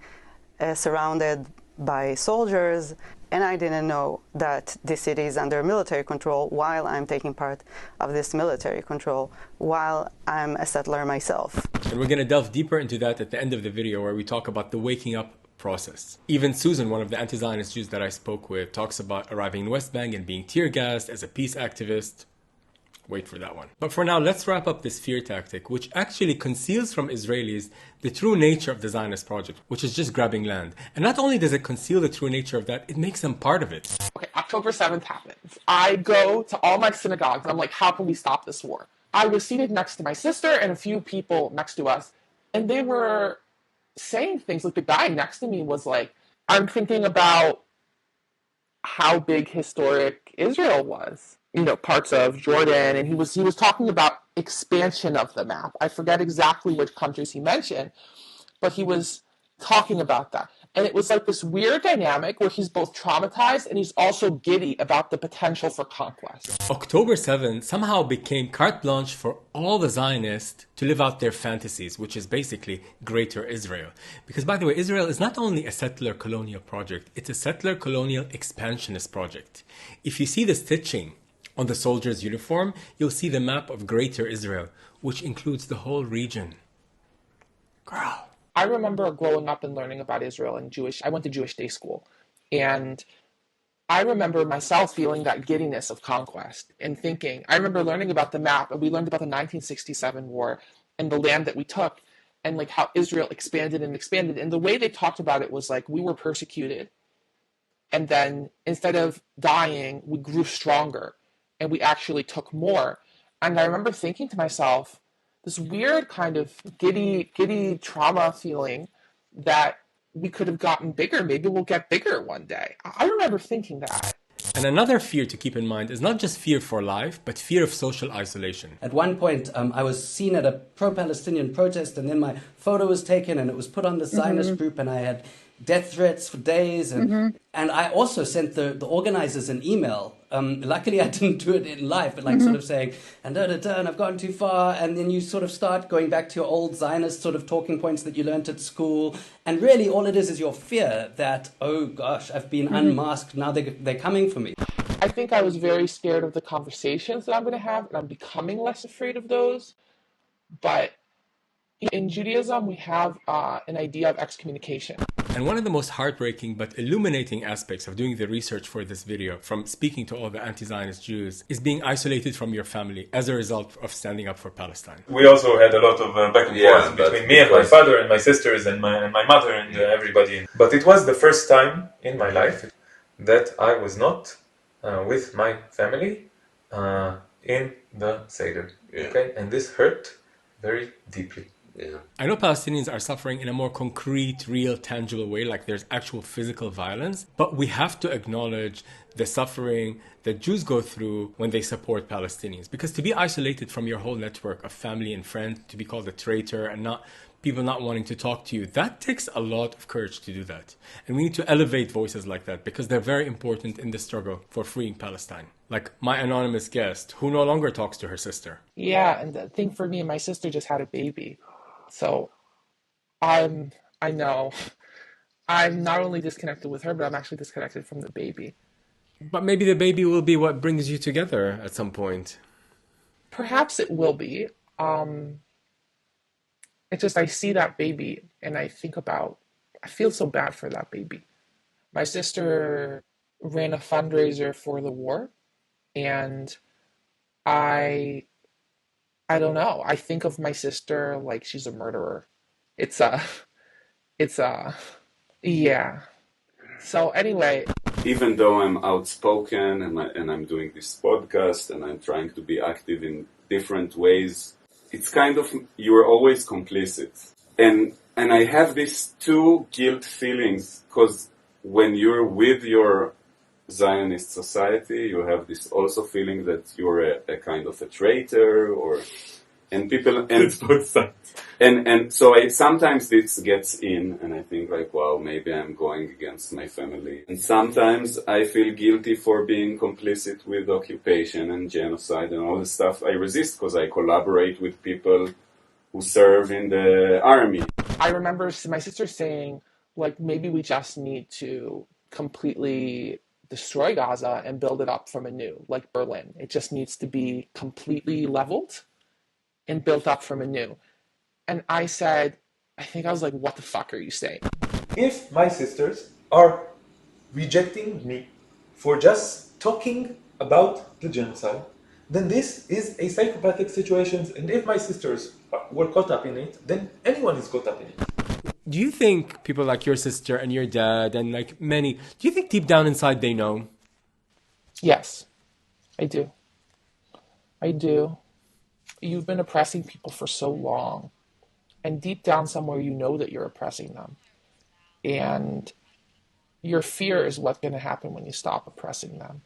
surrounded by soldiers. And I didn't know that this city is under military control while I'm taking part of this military control, while I'm a settler myself. And we're going to delve deeper into that at the end of the video, where we talk about the waking up process. Even Susan, one of the anti-Zionist Jews that I spoke with, talks about arriving in West Bank and being tear gassed as a peace activist. Wait for that one. But for now, let's wrap up this fear tactic, which actually conceals from Israelis the true nature of the Zionist project, which is just grabbing land. And not only does it conceal the true nature of that, it makes them part of it. Okay, October 7th happens. I go to all my synagogues. I'm like, how can we stop this war? I was seated next to my sister and a few people next to us, and they were saying things. Like, the guy next to me was like, I'm thinking about how big historic Israel was. Parts of Jordan, and he was talking about expansion of the map. I forget exactly which countries he mentioned, but he was talking about that. And it was like this weird dynamic where he's both traumatized and he's also giddy about the potential for conquest. October 7th somehow became carte blanche for all the Zionists to live out their fantasies, which is basically Greater Israel. Because, by the way, Israel is not only a settler colonial project, it's a settler colonial expansionist project. If you see the stitching on the soldier's uniform, you'll see the map of Greater Israel, which includes the whole region. Girl. I remember growing up and learning about Israel and I went to Jewish day school. And I remember myself feeling that giddiness of conquest and thinking, I remember learning about the map, and we learned about the 1967 war and the land that we took, and like how Israel expanded and expanded. And the way they talked about it was like, we were persecuted. And then instead of dying, we grew stronger. And we actually took more. And I remember thinking to myself, this weird kind of giddy trauma feeling that we could have gotten bigger. Maybe we'll get bigger one day. I remember thinking that. And another fear to keep in mind is not just fear for life, but fear of social isolation. At one point, I was seen at a pro-Palestinian protest, and then my photo was taken and it was put on the Zionist group, and I had death threats for days. And I also sent the organizers an email. Luckily, I didn't do it in live, but sort of saying, and I've gone too far. And then you sort of start going back to your old Zionist sort of talking points that you learned at school. And really, all it is your fear that, oh gosh, I've been unmasked. Now they're coming for me. I think I was very scared of the conversations that I'm going to have, and I'm becoming less afraid of those. But in Judaism, we have an idea of excommunication. And one of the most heartbreaking but illuminating aspects of doing the research for this video, from speaking to all the anti-Zionist Jews, is being isolated from your family as a result of standing up for Palestine. We also had a lot of back and forth between me and my father and my sisters and my mother and everybody. But it was the first time in my life that I was not with my family in the Seder. Okay? And this hurt very deeply. Yeah. I know Palestinians are suffering in a more concrete, real, tangible way, like there's actual physical violence, but we have to acknowledge the suffering that Jews go through when they support Palestinians. Because to be isolated from your whole network of family and friends, to be called a traitor and not people not wanting to talk to you, that takes a lot of courage to do that. And we need to elevate voices like that because they're very important in the struggle for freeing Palestine. Like my anonymous guest, who no longer talks to her sister. Yeah, and the thing for me, my sister just had a baby. So I know I'm not only disconnected with her, but I'm actually disconnected from the baby. But maybe the baby will be what brings you together at some point. Perhaps it will be. It's just I see that baby and I feel so bad for that baby. My sister ran a fundraiser for the war, and I don't know. I think of my sister like she's a murderer. Yeah. So anyway, even though I'm outspoken and I'm doing this podcast and I'm trying to be active in different ways, it's kind of you're always complicit. And I have these two guilt feelings because when you're with your Zionist society, you have this also feeling that you're a kind of a traitor and people and so sometimes this gets in and I think like, wow, maybe I'm going against my family. And sometimes I feel guilty for being complicit with occupation and genocide and all this stuff. I resist because I collaborate with people who serve in the army. I remember my sister saying, like, maybe we just need to completely destroy Gaza and build it up from anew, like Berlin. It just needs to be completely leveled and built up from anew. And I said, I was like, what the fuck are you saying? If my sisters are rejecting me for just talking about the genocide, then this is a psychopathic situation. And if my sisters were caught up in it, then anyone is caught up in it. Do you think people like your sister and your dad and like many, do you think deep down inside they know? Yes, I do. I do. You've been oppressing people for so long. And deep down somewhere, you know that you're oppressing them. And your fear is what's going to happen when you stop oppressing them.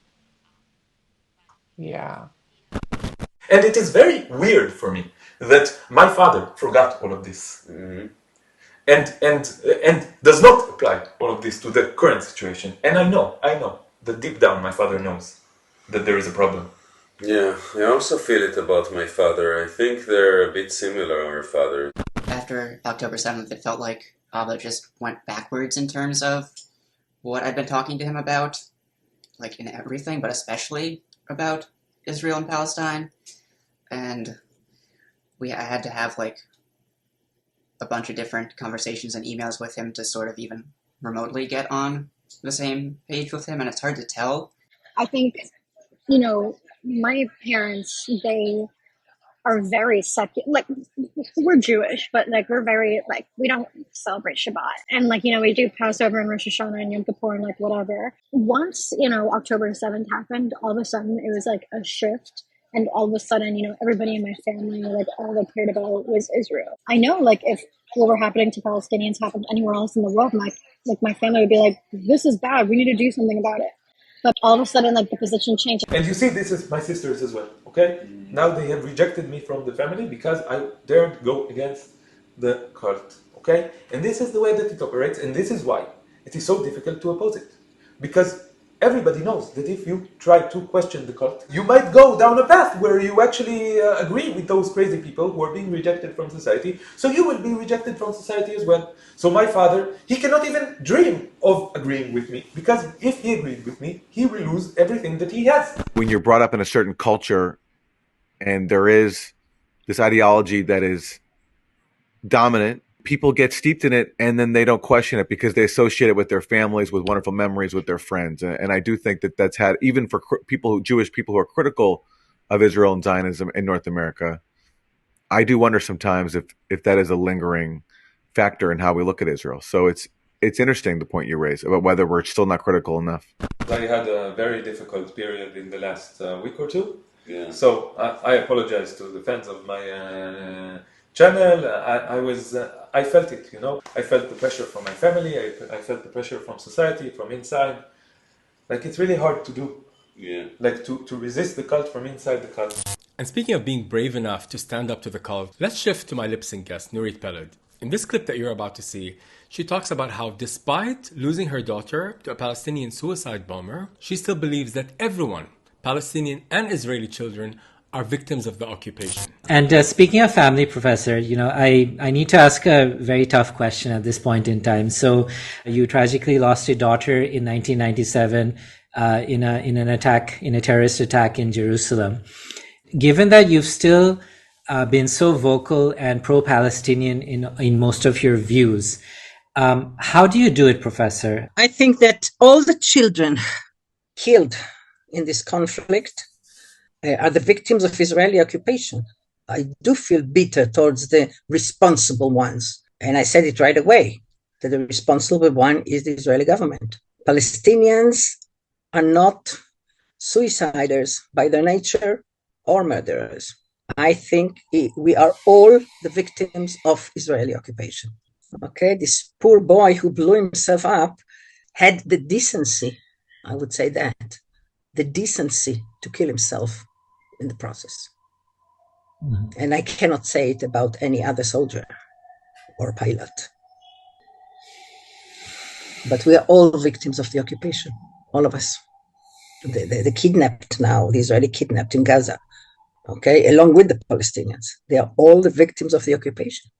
Yeah. And it is very weird for me that my father forgot all of this. Mm-hmm. And does not apply all of this to the current situation. And I know that deep down my father knows that there is a problem. Yeah, I also feel it about my father. I think they're a bit similar, our father. After October 7th, it felt like Abba just went backwards in terms of what I'd been talking to him about, like in everything, but especially about Israel and Palestine. And I had to have like a bunch of different conversations and emails with him to sort of even remotely get on the same page with him, and it's hard to tell. I think, my parents, they are very secular. Like, we're Jewish, but like we're very like we don't celebrate Shabbat, and like we do Passover and Rosh Hashanah and Yom Kippur and like whatever. Once October 7th happened, all of a sudden it was like a shift, and all of a sudden everybody in my family, like all they cared about was Israel. I know like if what were happening to Palestinians happened anywhere else in the world, my family would be like, this is bad, we need to do something about it. But all of a sudden, like, the position changed. And you see, this is my sisters as well, okay? Now they have rejected me from the family because I dared go against the cult, okay? And this is the way that it operates, and this is why it is so difficult to oppose it. Because everybody knows that if you try to question the cult, you might go down a path where you actually agree with those crazy people who are being rejected from society, so you will be rejected from society as well. So my father, he cannot even dream of agreeing with me, because if he agreed with me, he will lose everything that he has. When you're brought up in a certain culture and there is this ideology that is dominant, people get steeped in it and then they don't question it because they associate it with their families, with wonderful memories, with their friends. And I do think that that's had, even for Jewish people who are critical of Israel and Zionism in North America, I do wonder sometimes if that is a lingering factor in how we look at Israel. So it's interesting, the point you raise about whether we're still not critical enough. I had a very difficult period in the last week or two. Yeah. So I apologize to the fans of my channel. I felt it, I felt the pressure from my family. I felt the pressure from society, from inside. Like, it's really hard to do. Yeah. Like, to resist the cult from inside the cult. And speaking of being brave enough to stand up to the cult, let's shift to my Lipsync guest, Nurit Peled. In this clip that you're about to see, she talks about how despite losing her daughter to a Palestinian suicide bomber, she still believes that everyone, Palestinian and Israeli children, are victims of the occupation. And speaking of family, Professor, I need to ask a very tough question at this point in time. So you tragically lost your daughter in 1997 in a terrorist attack in Jerusalem. Given that you've still been so vocal and pro-Palestinian in most of your views, how do you do it, Professor? I think that all the children killed in this conflict are the victims of Israeli occupation. I do feel bitter towards the responsible ones. And I said it right away, that the responsible one is the Israeli government. Palestinians are not suiciders by their nature or murderers. I think we are all the victims of Israeli occupation. Okay, this poor boy who blew himself up had the decency, I would say that, the decency to kill himself in the process. Mm-hmm. And I cannot say it about any other soldier or pilot. But we are all victims of the occupation, all of us. The kidnapped now, the Israeli kidnapped in Gaza, okay, along with the Palestinians. They are all the victims of the occupation.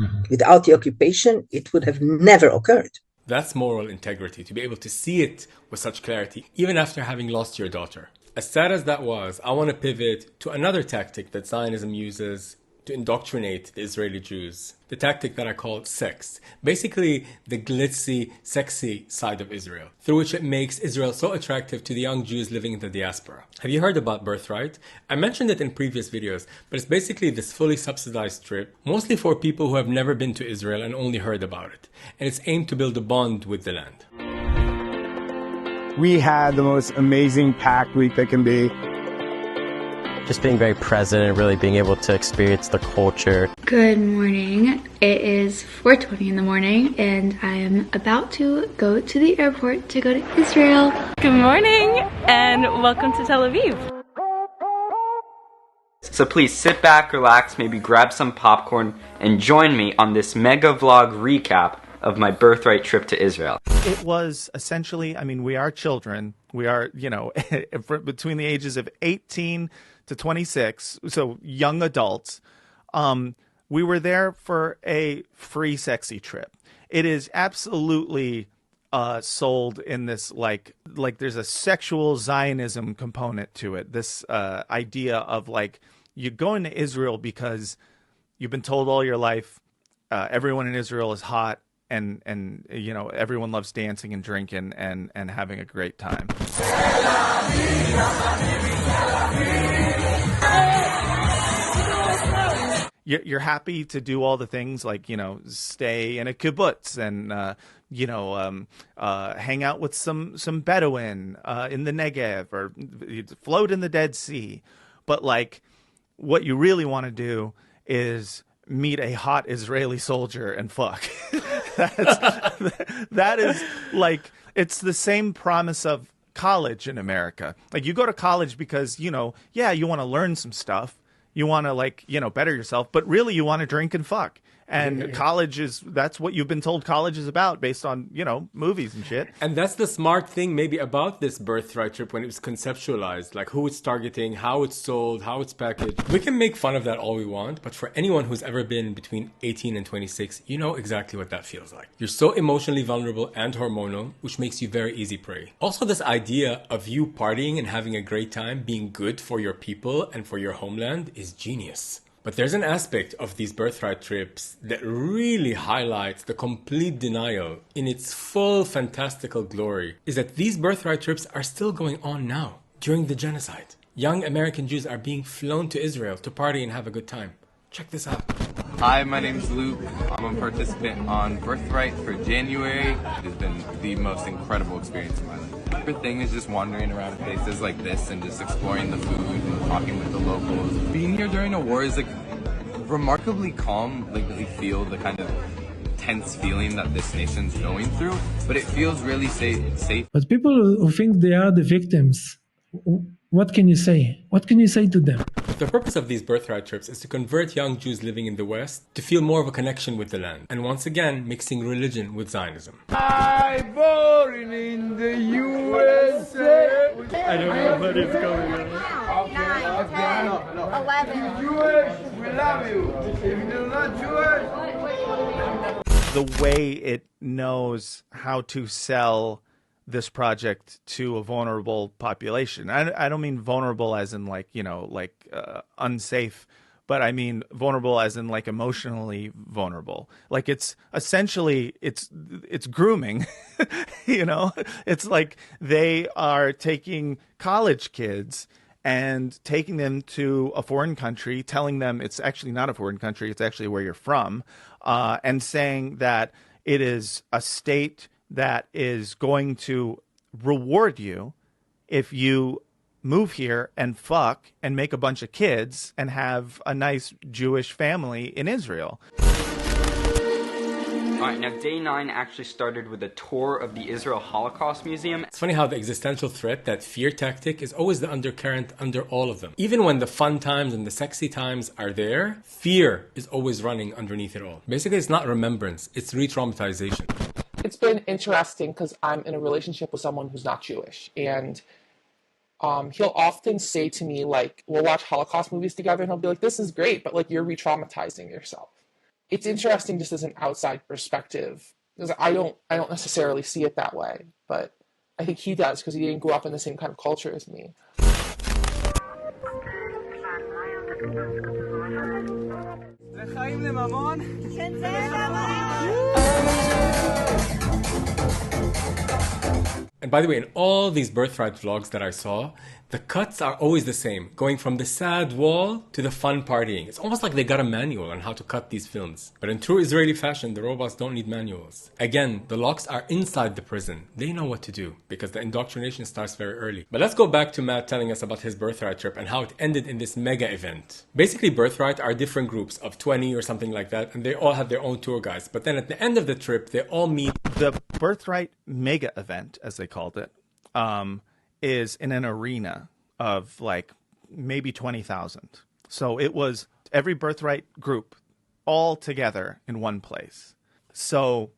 Mm-hmm. Without the occupation, it would have never occurred. That's moral integrity, to be able to see it with such clarity, even after having lost your daughter. As sad as that was, I want to pivot to another tactic that Zionism uses to indoctrinate the Israeli Jews. The tactic that I call sex. Basically, the glitzy, sexy side of Israel, through which it makes Israel so attractive to the young Jews living in the diaspora. Have you heard about Birthright? I mentioned it in previous videos, but it's basically this fully subsidized trip, mostly for people who have never been to Israel and only heard about it. And it's aimed to build a bond with the land. We had the most amazing packed week that can be. Just being very present and really being able to experience the culture. Good morning. It is 4:20 in the morning and I am about to go to the airport to go to Israel. Good morning and welcome to Tel Aviv. So please sit back, relax, maybe grab some popcorn and join me on this mega vlog recap of my Birthright trip to Israel. It was essentially, we are children. We are, between the ages of 18 to 26, so young adults. We were there for a free sexy trip. It is absolutely sold in this like there's a sexual Zionism component to it. This idea of you're going to Israel because you've been told all your life everyone in Israel is hot. And everyone loves dancing and drinking and having a great time. You're happy to do all the things stay in a kibbutz and hang out with some Bedouin in the Negev or float in the Dead Sea. But what you really want to do is meet a hot Israeli soldier and fuck. That is it's the same promise of college in America. You go to college because, you want to learn some stuff. You want to better yourself, but really you want to drink and fuck. And that's what you've been told college is about based on, movies and shit. And that's the smart thing maybe about this Birthright trip when it was conceptualized, who it's targeting, how it's sold, how it's packaged. We can make fun of that all we want, but for anyone who's ever been between 18 and 26, you know exactly what that feels like. You're so emotionally vulnerable and hormonal, which makes you very easy prey. Also, this idea of you partying and having a great time being good for your people and for your homeland is genius. But there's an aspect of these Birthright trips that really highlights the complete denial in its full fantastical glory, is that these Birthright trips are still going on now, during the genocide. Young American Jews are being flown to Israel to party and have a good time. Check this out. Hi, my name's Luke. I'm a participant on Birthright for January. It has been the most incredible experience of my life. My favorite thing is just wandering around places like this and just exploring the food and talking with the locals. Being here during a war is remarkably calm, like really feel the kind of tense feeling that this nation's going through, but it feels really safe. But people who think they are the victims, what can you say? What can you say to them? The purpose of these birthright trips is to convert young Jews living in the West to feel more of a connection with the land, and once again, mixing religion with Zionism. I born in the USA. I don't know what is going on. 9, 10, 11. If you're Jewish, we love you. If you're not Jewish. The way it knows how to sell this project to a vulnerable population. I don't mean vulnerable as in like, unsafe, but I mean vulnerable as in like emotionally vulnerable. Like it's essentially, it's grooming, it's like they are taking college kids and taking them to a foreign country, telling them it's actually not a foreign country, it's actually where you're from, and saying that it is a state that is going to reward you if you move here and fuck and make a bunch of kids and have a nice Jewish family in Israel. Alright, now day 9 actually started with a tour of the Israel Holocaust Museum. It's funny how the existential threat, that fear tactic, is always the undercurrent under all of them. Even when the fun times and the sexy times are there, fear is always running underneath it all. Basically, it's not remembrance, it's re-traumatization. It's been interesting because I'm in a relationship with someone who's not Jewish, and he'll often say to me, like, we'll watch Holocaust movies together, and he'll be like, this is great, but like, you're re-traumatizing yourself. It's interesting just as an outside perspective, because I don't necessarily see it that way, but I think he does because he didn't grow up in the same kind of culture as me. And by the way, in all these Birthright vlogs that I saw, the cuts are always the same, going from the sad wall to the fun partying. It's almost like they got a manual on how to cut these films. But in true Israeli fashion, the robots don't need manuals. Again, the locks are inside the prison. They know what to do, because the indoctrination starts very early. But let's go back to Matt telling us about his Birthright trip and how it ended in this mega event. Basically, Birthright are different groups of 20 or something like that, and they all have their own tour guides. But then at the end of the trip, they all meet. The Birthright mega event, as they called it, is in an arena of like maybe 20,000. So it was every Birthright group all together in one place. So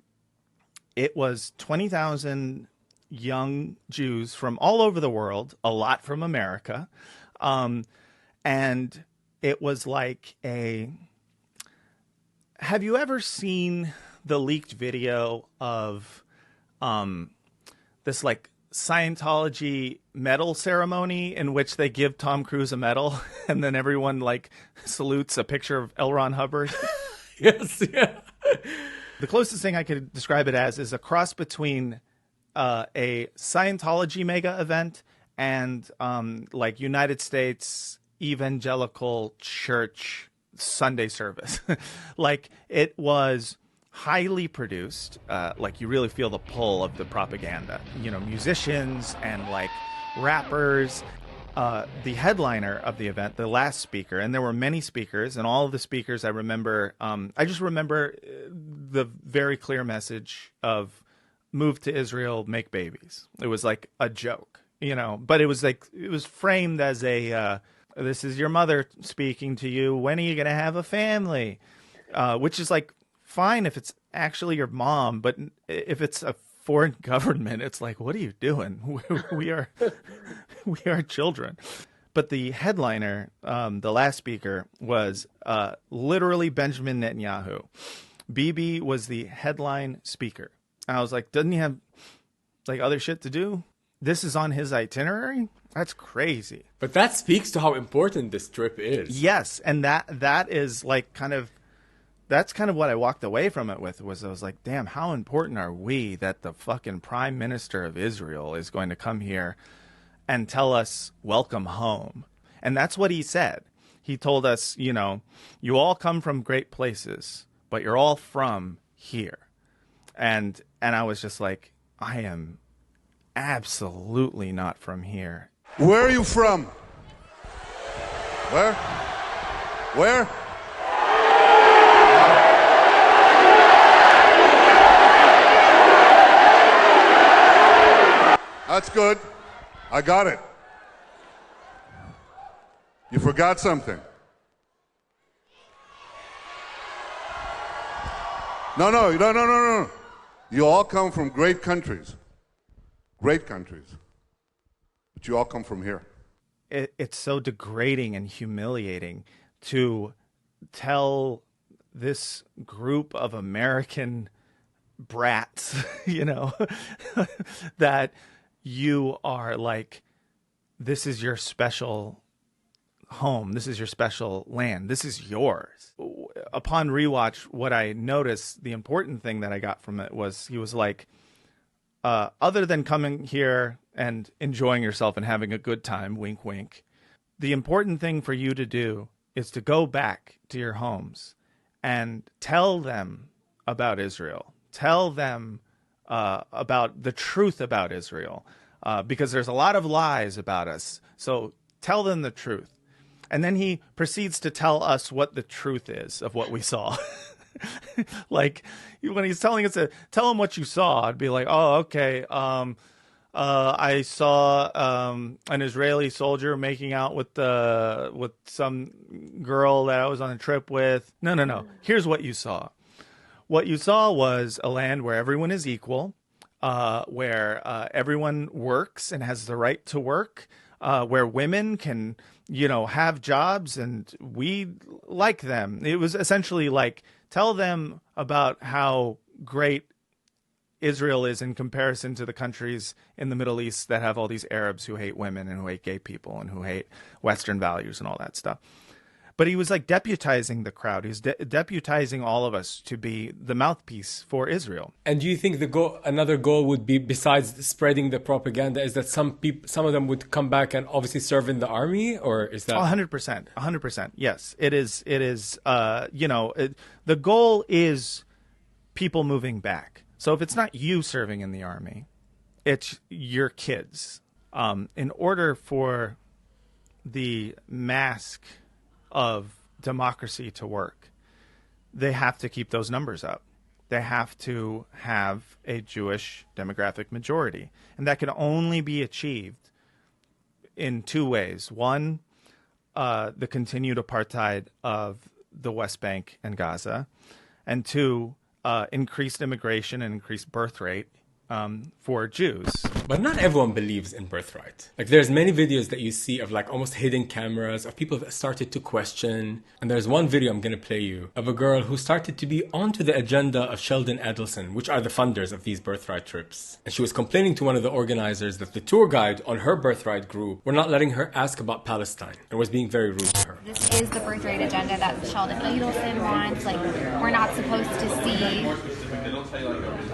it was 20,000 young Jews from all over the world, a lot from America. And it was like have you ever seen the leaked video of this like Scientology medal ceremony in which they give Tom Cruise a medal and then everyone like salutes a picture of L. Ron Hubbard? Yes, yeah. The closest thing I could describe it as is a cross between a Scientology mega event and like United States Evangelical Church Sunday service. Like it was highly produced, like you really feel the pull of the propaganda, musicians and like rappers. The headliner of the event, the last speaker, and there were many speakers, and all of the speakers I remember, I just remember the very clear message of move to Israel, make babies. It was like a joke, but it was like, it was framed as this is your mother speaking to you. When are you going to have a family? Which is like, fine if it's actually your mom, but if it's a foreign government, it's like, what are you doing? We are children. But the headliner, the last speaker, was literally Benjamin Netanyahu. Bibi was the headline speaker. And I was like, doesn't he have like other shit to do? This is on his itinerary? That's crazy. But that speaks to how important this trip is. Yes, and that is like that's kind of what I walked away from it with, was I was like, damn, how important are we that the fucking prime minister of Israel is going to come here and tell us welcome home? And that's what he said. He told us, you all come from great places, but you're all from here. And I was just like, I am absolutely not from here. Where are you from? Where? That's good. I got it. You forgot something. No. You all come from great countries. Great countries. But you all come from here. It's so degrading and humiliating to tell this group of American brats, that you are like, this is your special home. This is your special land. This is yours. Upon rewatch, what I noticed, the important thing that I got from it was he was like, other than coming here and enjoying yourself and having a good time, wink, wink, the important thing for you to do is to go back to your homes and tell them about Israel. Tell them about the truth about Israel, because there's a lot of lies about us. So tell them the truth. And then he proceeds to tell us what the truth is of what we saw. Like when he's telling us to tell him what you saw, I'd be like, oh, okay. I saw an Israeli soldier making out with some girl that I was on a trip with. No. Here's what you saw. What you saw was a land where everyone is equal, where everyone works and has the right to work, where women can, have jobs and we like them. It was essentially like, tell them about how great Israel is in comparison to the countries in the Middle East that have all these Arabs who hate women and who hate gay people and who hate Western values and all that stuff. But he was like deputizing the crowd. He's deputizing all of us to be the mouthpiece for Israel. And do you think another goal would be, besides spreading the propaganda, is that some of them would come back and obviously serve in the army, or is that 100%? Yes, it is. It is. The goal is people moving back. So if it's not you serving in the army, it's your kids. In order for the mask of democracy to work, they have to keep those numbers up. They have to have a Jewish demographic majority. And that can only be achieved in two ways. One, the continued apartheid of the West Bank and Gaza. And two, increased immigration and increased birth rate for Jews. But not everyone believes in birthright. Like, there's many videos that you see of like almost hidden cameras of people that started to question. And there's one video I'm going to play you of a girl who started to be onto the agenda of Sheldon Adelson, which are the funders of these birthright trips. And she was complaining to one of the organizers that the tour guide on her birthright group were not letting her ask about Palestine and was being very rude to her. This is the birthright agenda that Sheldon Adelson wants. Like, we're not supposed to see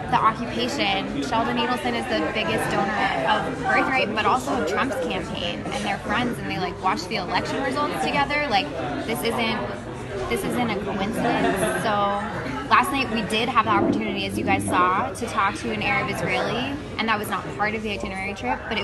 the occupation. Sheldon Adelson is the biggest donor of Birthright, but also of Trump's campaign, and they're friends, and they like watch the election results together. Like, this isn't a coincidence. So last night we did have the opportunity, as you guys saw, to talk to an Arab Israeli, and that was not part of the itinerary trip, but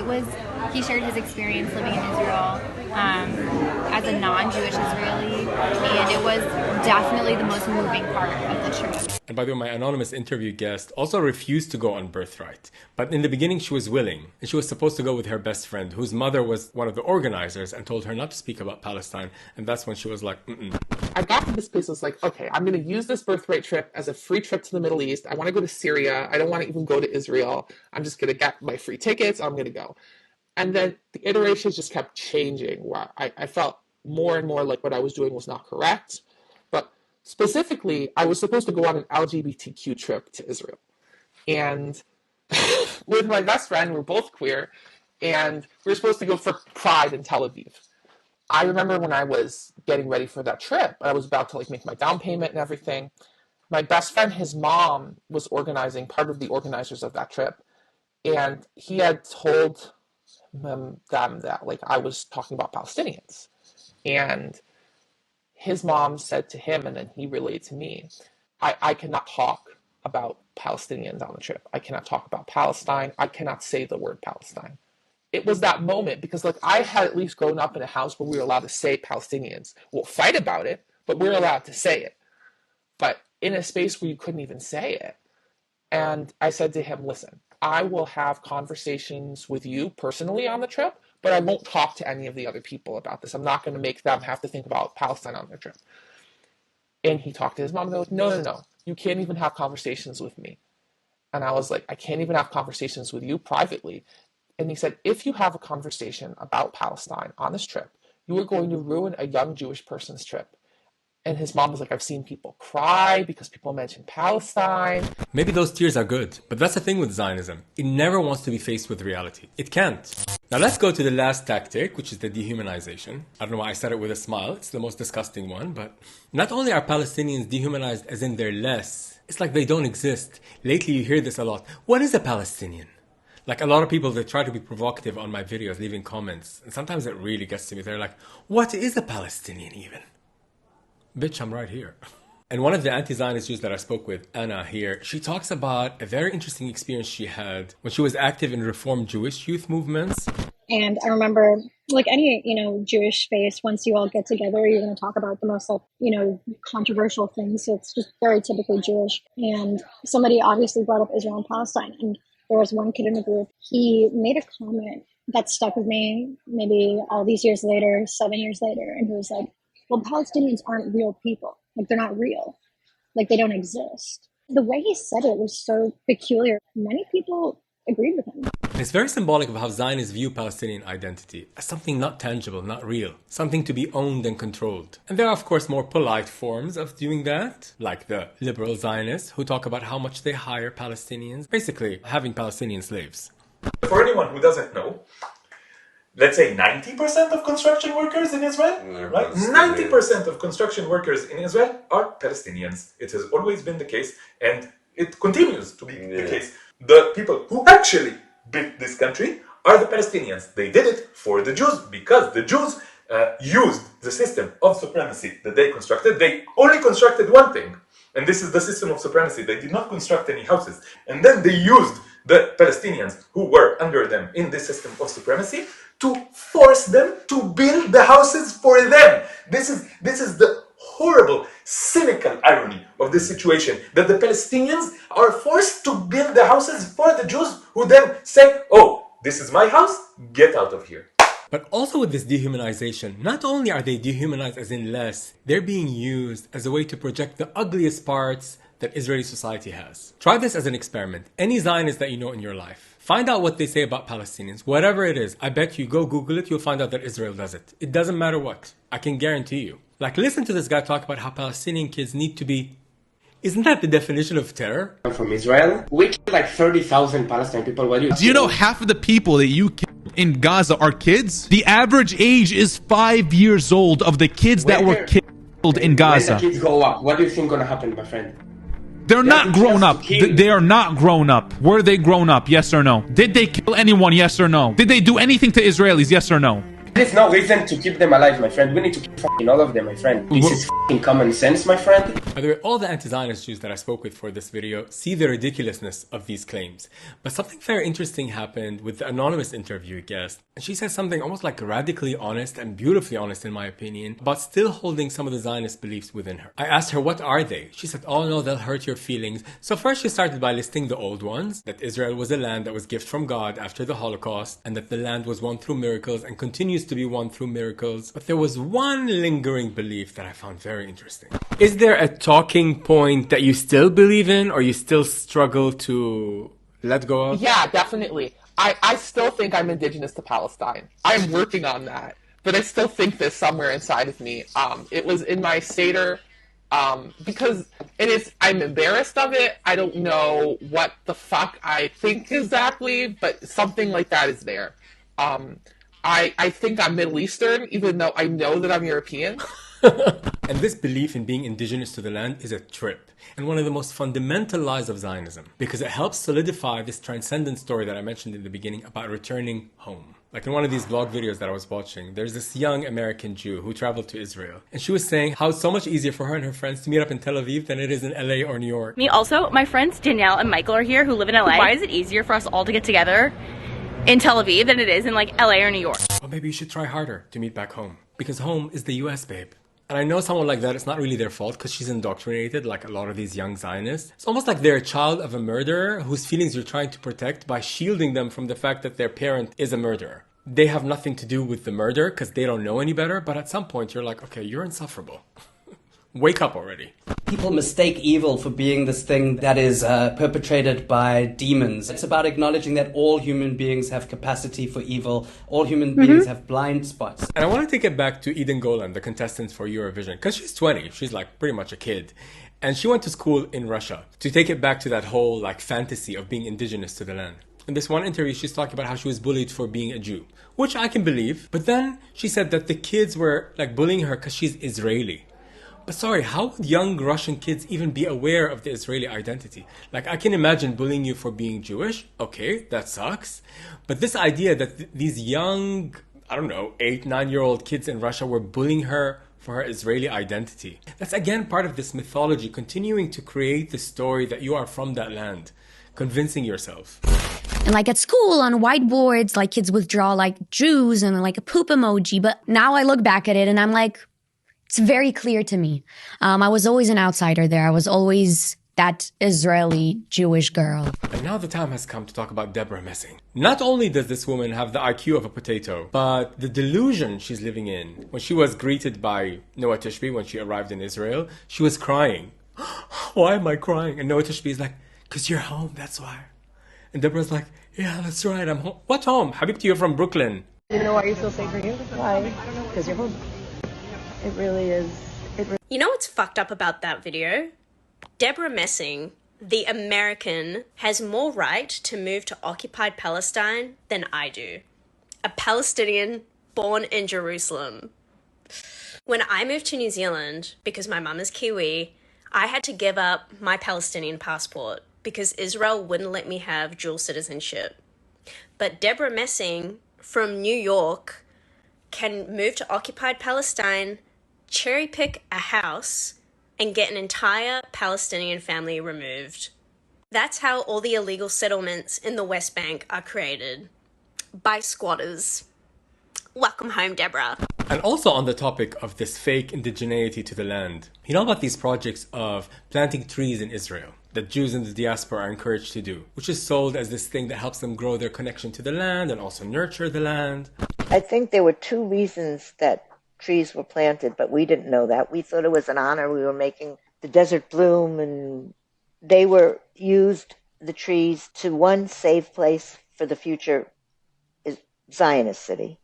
he shared his experience living in Israel as a non-Jewish Israeli, and it was definitely the most moving part of the trip. And by the way, my anonymous interview guest also refused to go on Birthright. But in the beginning, she was willing. And she was supposed to go with her best friend, whose mother was one of the organizers and told her not to speak about Palestine. And that's when she was like, I got to this place, I was like, okay, I'm going to use this Birthright trip as a free trip to the Middle East. I want to go to Syria. I don't want to even go to Israel. I'm just going to get my free tickets. I'm going to go. And then the iterations just kept changing, where I felt more and more like what I was doing was not correct. But specifically, I was supposed to go on an LGBTQ trip to Israel. And with my best friend, we're both queer, and we were supposed to go for Pride in Tel Aviv. I remember when I was getting ready for that trip, I was about to like make my down payment and everything. My best friend, his mom, was organizing, part of the organizers of that trip, and he had told them that like I was talking about Palestinians. And his mom said to him, and then he relayed to me, I cannot talk about Palestinians on the trip. I cannot talk about Palestine. I cannot say the word Palestine. It was that moment because like I had at least grown up in a house where we were allowed to say Palestinians. We'll fight about it, but we're allowed to say it. But in a space where you couldn't even say it. And I said to him, listen, I will have conversations with you personally on the trip, but I won't talk to any of the other people about this. I'm not going to make them have to think about Palestine on their trip. And he talked to his mom, and they're like, no, you can't even have conversations with me. And I was like, I can't even have conversations with you privately. And he said, if you have a conversation about Palestine on this trip, you are going to ruin a young Jewish person's trip. And his mom was like, I've seen people cry because people mention Palestine. Maybe those tears are good, but that's the thing with Zionism. It never wants to be faced with reality. It can't. Now let's go to the last tactic, which is the dehumanization. I don't know why I said it with a smile. It's the most disgusting one, but not only are Palestinians dehumanized as in they're less, it's like they don't exist. Lately you hear this a lot. What is a Palestinian? Like a lot of people, they try to be provocative on my videos, leaving comments. And sometimes it really gets to me. They're like, what is a Palestinian even? Bitch, I'm right here. And one of the anti-Zionist Jews that I spoke with, Anna here, she talks about a very interesting experience she had when she was active in Reform Jewish youth movements. And I remember, like any, Jewish space, once you all get together, you're going to talk about the most, controversial things. So it's just very typically Jewish. And somebody obviously brought up Israel and Palestine. And there was one kid in the group, he made a comment that stuck with me maybe all these years later, 7 years later. And he was like, well, Palestinians aren't real people. Like, they're not real. Like, they don't exist. The way he said it was so peculiar. Many people agreed with him. It's very symbolic of how Zionists view Palestinian identity as something not tangible, not real, something to be owned and controlled. And there are, of course, more polite forms of doing that, like the liberal Zionists, who talk about how much they hire Palestinians, basically having Palestinian slaves. For anyone who doesn't know, let's say 90% of construction workers in Israel, right? 90% of construction workers in Israel are Palestinians. It has always been the case, and it continues to be the case. The people who actually built this country are the Palestinians. They did it for the Jews because the Jews used the system of supremacy that they constructed. They only constructed one thing, and this is the system of supremacy. They did not construct any houses. And then they used the Palestinians who were under them in this system of supremacy to force them to build the houses for them. This is the horrible, cynical irony of this situation, that the Palestinians are forced to build the houses for the Jews, who then say, oh, this is my house, get out of here. But also with this dehumanization, not only are they dehumanized as in less, they're being used as a way to project the ugliest parts that Israeli society has. Try this as an experiment. Any Zionist that you know in your life, find out what they say about Palestinians, whatever it is. I bet you go Google it, you'll find out that Israel does it. It doesn't matter what. I can guarantee you. Like, listen to this guy talk about how Palestinian kids need to be... Isn't that the definition of terror? I'm from Israel. We killed like 30,000 Palestinian people. Do you know half of the people that you killed in Gaza are kids? The average age is 5 years old of the kids that were killed in Gaza. When the kids grow up, what do you think gonna happen, my friend? They're not grown up. They are not grown up. Were they grown up? Yes or no? Did they kill anyone? Yes or no? Did they do anything to Israelis? Yes or no? There's no reason to keep them alive, my friend. We need to kill fucking all of them, my friend. This is fucking common sense, my friend. By the way, all the anti-Zionist Jews that I spoke with for this video see the ridiculousness of these claims. But something very interesting happened with the anonymous interview guest. And she said something almost like radically honest and beautifully honest in my opinion, about still holding some of the Zionist beliefs within her. I asked her, what are they? She said, oh no, they'll hurt your feelings. So first she started by listing the old ones, that Israel was a land that was gift from God after the Holocaust, and that the land was won through miracles and continues to be won through miracles. But there was one lingering belief that I found very interesting. Is there a talking point that you still believe in, or you still struggle to let go of? Yeah, definitely. I still think I'm indigenous to Palestine. I'm working on that, but I still think this somewhere inside of me. It was in my Seder, because I'm embarrassed of it. I don't know what the fuck I think exactly, but something like that is there. I think I'm Middle Eastern, even though I know that I'm European. And this belief in being indigenous to the land is a trip, and one of the most fundamental lies of Zionism, because it helps solidify this transcendent story that I mentioned in the beginning about returning home. Like in one of these vlog videos that I was watching, there's this young American Jew who traveled to Israel, and she was saying how it's so much easier for her and her friends to meet up in Tel Aviv than it is in LA or New York. Me also, my friends Danielle and Michael are here who live in LA. Why is it easier for us all to get together in Tel Aviv than it is in like LA or New York? Well, maybe you should try harder to meet back home, because home is the US, babe. And I know someone like that, it's not really their fault because she's indoctrinated like a lot of these young Zionists. It's almost like they're a child of a murderer whose feelings you're trying to protect by shielding them from the fact that their parent is a murderer. They have nothing to do with the murder because they don't know any better, but at some point you're like, okay, you're insufferable. Wake up already. People mistake evil for being this thing that is perpetrated by demons. It's about acknowledging that all human beings have capacity for evil. All human beings have blind spots. And I want to take it back to Eden Golan, the contestant for Eurovision, because she's 20. She's like pretty much a kid. And she went to school in Russia to take it back to that whole like fantasy of being indigenous to the land. In this one interview, she's talking about how she was bullied for being a Jew, which I can believe. But then she said that the kids were like bullying her because she's Israeli. But sorry, how would young Russian kids even be aware of the Israeli identity? Like, I can imagine bullying you for being Jewish. Okay, that sucks. But this idea that these young, I don't know, 8-9-year-old kids in Russia were bullying her for her Israeli identity. That's again part of this mythology, continuing to create the story that you are from that land, convincing yourself. And like at school on whiteboards, like kids would draw like Jews and like a poop emoji. But now I look back at it and I'm like, it's very clear to me. I was always an outsider there. I was always that Israeli Jewish girl. And now the time has come to talk about Deborah Messing. Not only does this woman have the IQ of a potato, but the delusion she's living in. When she was greeted by Noah Tishby when she arrived in Israel, she was crying. Why am I crying? And Noah Tishby is like, because you're home, that's why. And Deborah's like, yeah, that's right, I'm home. What home? Habibti, you're from Brooklyn. You know why you feel safe here? Why? Because you're home. It really is. You know what's fucked up about that video? Deborah Messing, the American, has more right to move to occupied Palestine than I do. A Palestinian born in Jerusalem. When I moved to New Zealand, because my mum is Kiwi, I had to give up my Palestinian passport because Israel wouldn't let me have dual citizenship. But Deborah Messing from New York can move to occupied Palestine, cherry pick a house, and get an entire Palestinian family removed. That's how all the illegal settlements in the West Bank are created. By squatters. Welcome home, Deborah. And also on the topic of this fake indigeneity to the land. You know about these projects of planting trees in Israel that Jews in the diaspora are encouraged to do, which is sold as this thing that helps them grow their connection to the land and also nurture the land. I think there were two reasons that trees were planted, but we didn't know that. We thought it was an honor. We were making the desert bloom, and they were used, the trees, to one, save place for the future Zionist city,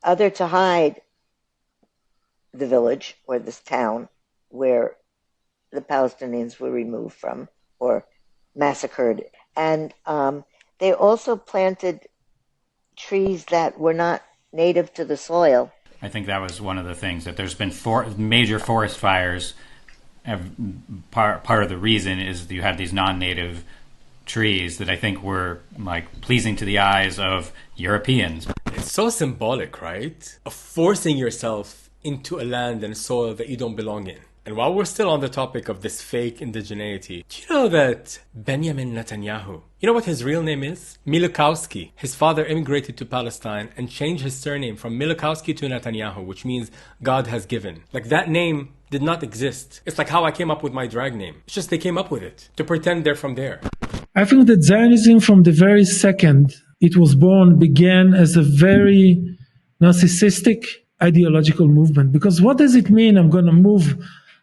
other to hide the village or this town where the Palestinians were removed from or massacred. And they also planted trees that were not native to the soil. I think that was one of the things, that there's been major forest fires. Part of the reason is that you have these non-native trees that I think were like pleasing to the eyes of Europeans. It's so symbolic, right? Of forcing yourself into a land and soil that you don't belong in. And while we're still on the topic of this fake indigeneity, do you know that Benjamin Netanyahu, you know what his real name is? Milikowski. His father immigrated to Palestine and changed his surname from Milikowski to Netanyahu, which means God has given. Like, that name did not exist. It's like how I came up with my drag name. It's just they came up with it to pretend they're from there. I think that Zionism, from the very second it was born, began as a very narcissistic ideological movement. Because what does it mean, I'm going to move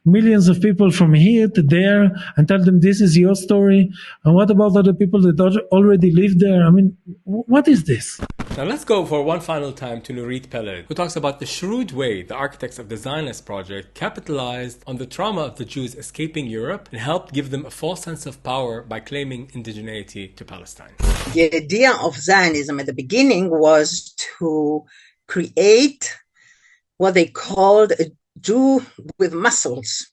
millions of people from here to there and tell them this is your story? And what about other people that already live there? I mean, what is this? Now let's go for one final time to Nurit Peled, who talks about the shrewd way the architects of the Zionist project capitalized on the trauma of the Jews escaping Europe and helped give them a false sense of power by claiming indigeneity to Palestine. The idea of Zionism at the beginning was to create what they called a Jew with muscles,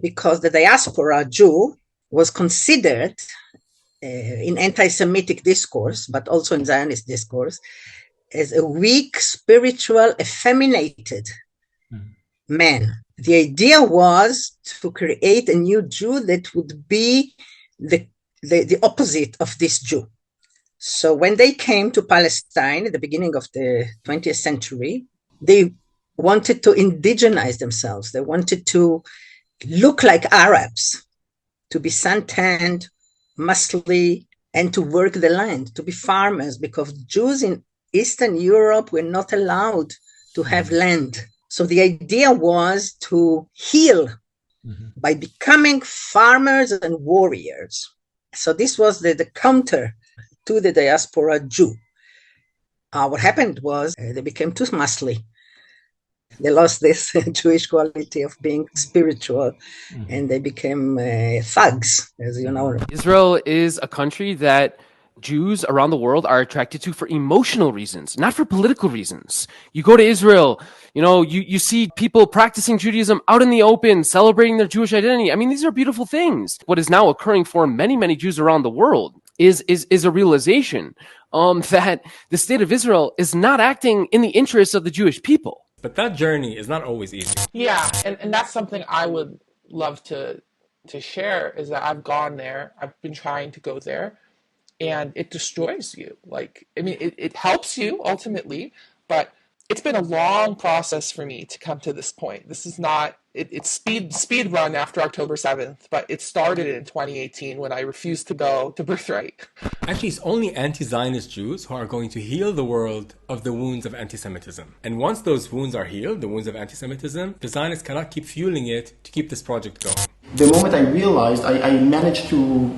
because the diaspora Jew was considered in anti-Semitic discourse, but also in Zionist discourse, as a weak, spiritual, effeminated man. The idea was to create a new Jew that would be the opposite of this Jew. So when they came to Palestine at the beginning of the 20th century, they wanted to indigenize themselves. They wanted to look like Arabs, to be suntanned, muscly, and to work the land, to be farmers, because Jews in Eastern Europe were not allowed to have land. So the idea was to heal by becoming farmers and warriors. So this was the counter to the diaspora Jew. What happened was they became too muscly. They lost this Jewish quality of being spiritual, and they became thugs, as you know. Israel is a country that Jews around the world are attracted to for emotional reasons, not for political reasons. You go to Israel, you see people practicing Judaism out in the open, celebrating their Jewish identity. I mean, these are beautiful things. What is now occurring for many, many Jews around the world is a realization that the state of Israel is not acting in the interests of the Jewish people. But that journey is not always easy. Yeah, and that's something I would love to share, is that I've gone there. I've been trying to go there, and it destroys you. It helps you ultimately, but it's been a long process for me to come to this point. This is not, it's speed run after October 7th, but it started in 2018 when I refused to go to Birthright. Actually, it's only anti-Zionist Jews who are going to heal the world of the wounds of anti-Semitism. And once those wounds are healed, the wounds of anti-Semitism, the Zionists cannot keep fueling it to keep this project going. The moment I realized I managed to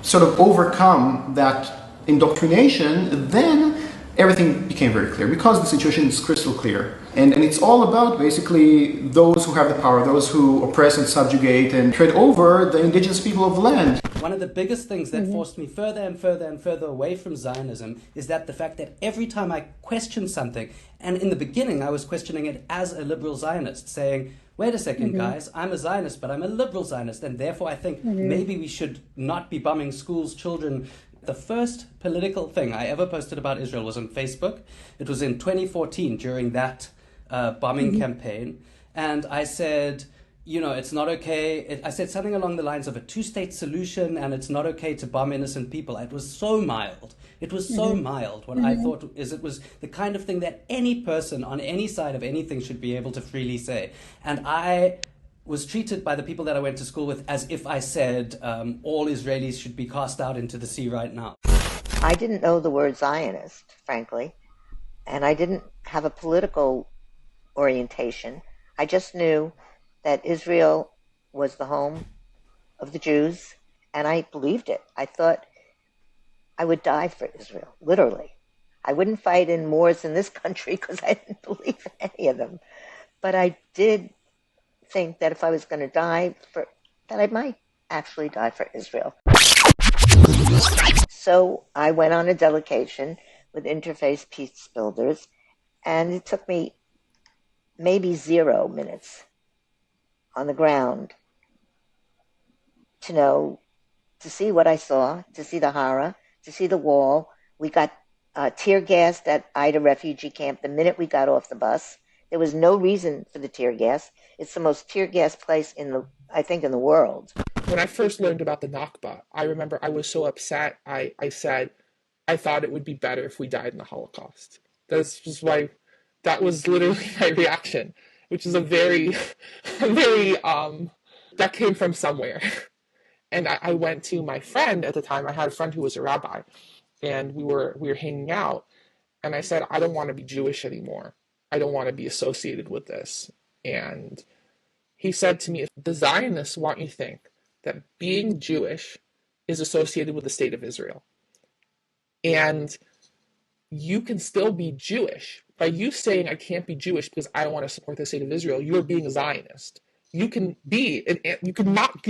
sort of overcome that indoctrination, then everything became very clear, because the situation is crystal clear. And it's all about basically those who have the power, those who oppress and subjugate and tread over the indigenous people of the land. One of the biggest things that forced me further and further and further away from Zionism is that the fact that every time I question something, and in the beginning I was questioning it as a liberal Zionist, saying, wait a second, guys, I'm a Zionist, but I'm a liberal Zionist, and therefore I think maybe we should not be bombing schools, children. The first political thing I ever posted about Israel was on Facebook. It was in 2014 during that bombing campaign. And I said, it's not okay. I said something along the lines of a two-state solution, and it's not okay to bomb innocent people. It was so mild. It was so mild. What I thought is it was the kind of thing that any person on any side of anything should be able to freely say. And I was treated by the people that I went to school with as if I said all Israelis should be cast out into the sea right now. I didn't know the word Zionist, frankly, and I didn't have a political orientation. I just knew that Israel was the home of the Jews, and I believed it. I thought I would die for Israel, literally. I wouldn't fight in wars in this country because I didn't believe in any of them. But I did think that if I was going to die that I might actually die for Israel. So I went on a delegation with Interfaith Peace Builders, and it took me maybe 0 minutes on the ground to see what I saw, to see the horror, to see the wall. We got tear gassed at Ida refugee camp the minute we got off the bus. There was no reason for the tear gas. It's the most tear gas place in the world. When I first learned about the Nakba, I remember I was so upset. I said, I thought it would be better if we died in the Holocaust. That's just why, that was literally my reaction, which is a very, that came from somewhere. And I went to my friend at the time. I had a friend who was a rabbi, and we were hanging out, and I said, I don't want to be Jewish anymore. I don't want to be associated with this. And he said to me, the Zionists want you to think that being Jewish is associated with the state of Israel. And you can still be Jewish. By you saying I can't be Jewish because I don't want to support the state of Israel, you're being a Zionist. You can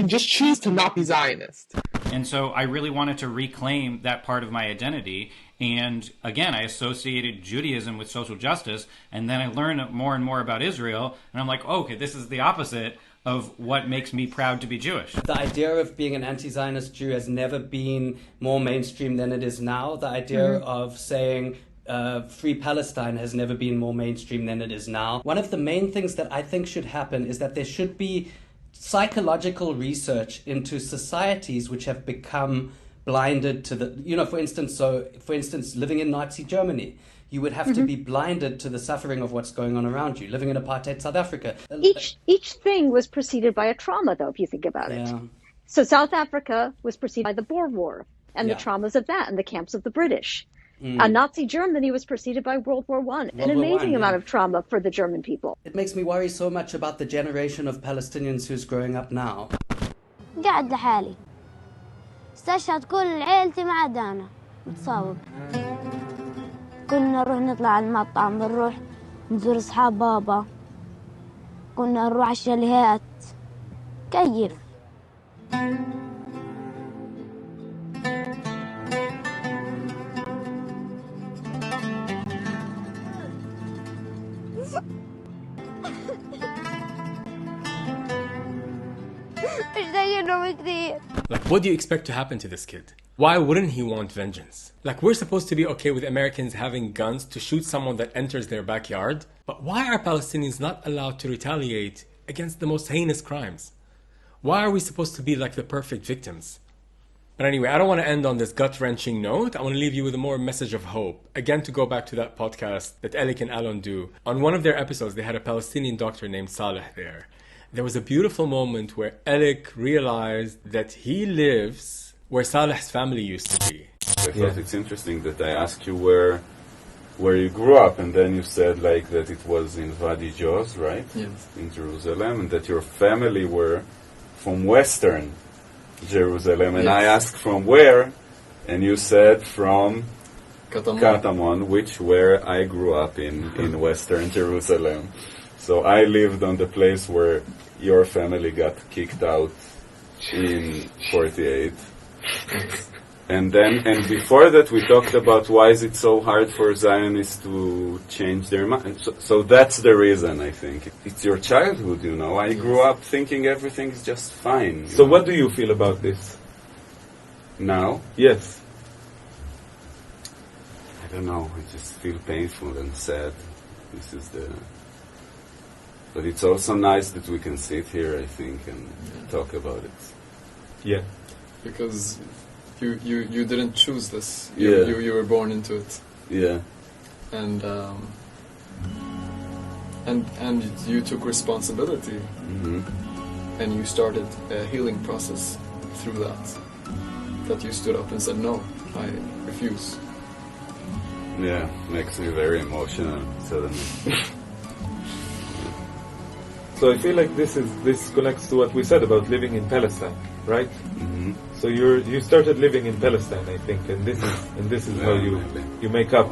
just choose to not be Zionist. And so I really wanted to reclaim that part of my identity. And again, I associated Judaism with social justice. And then I learned more and more about Israel. And I'm like, oh, okay, this is the opposite of what makes me proud to be Jewish. The idea of being an anti-Zionist Jew has never been more mainstream than it is now. The idea of saying free Palestine has never been more mainstream than it is now. One of the main things that I think should happen is that there should be psychological research into societies which have become blinded to the, for instance, living in Nazi Germany, you would have to be blinded to the suffering of what's going on around you. Living in apartheid South Africa. Each thing was preceded by a trauma, though, if you think about it. So South Africa was preceded by the Boer War and the traumas of that and the camps of the British. Nazi Germany was preceded by World War I, an amazing amount of trauma for the German people. It makes me worry so much about the generation of Palestinians who's growing up now. قاعد لحالي استشهد كل عيلتي ما عدا أنا متصاب كنا نروح نطلع على المطعم نروح نزور أصحاب بابا كنا نروح على الشاليهات كيف Like, what do you expect to happen to this kid? Why wouldn't he want vengeance? Like, we're supposed to be okay with Americans having guns to shoot someone that enters their backyard, but why are Palestinians not allowed to retaliate against the most heinous crimes? Why are we supposed to be like the perfect victims? But anyway, I don't want to end on this gut-wrenching note. I want to leave you with a more message of hope. Again, to go back to that podcast that Elik and Alon do. On one of their episodes, they had a Palestinian doctor named Saleh there. There was a beautiful moment where Elik realized that he lives where Saleh's family used to be. I thought it's interesting that I asked you where you grew up, and then you said like that it was in Wadi Joz, right? Yes. In Jerusalem, and that your family were from Western Jerusalem. And Yes. I asked from where, and you said from Katamon. Katamon, where I grew up in Western Jerusalem. So I lived on the place where your family got kicked out in 48. And before that we talked about why is it so hard for Zionists to change their mind. So that's the reason, I think. It's your childhood, I grew up thinking everything is just fine. So what do you feel about this? Now? Yes. I don't know, I just feel painful and sad. But it's also nice that we can sit here, I think, and talk about it. Yeah. Because you didn't choose this. Yeah. You were born into it. Yeah. And you took responsibility. And you started a healing process through that. That you stood up and said, no, I refuse. Yeah, makes me very emotional suddenly. So I feel like this connects to what we said about living in Palestine, right? So you started living in Palestine, I think, and this is how you make up.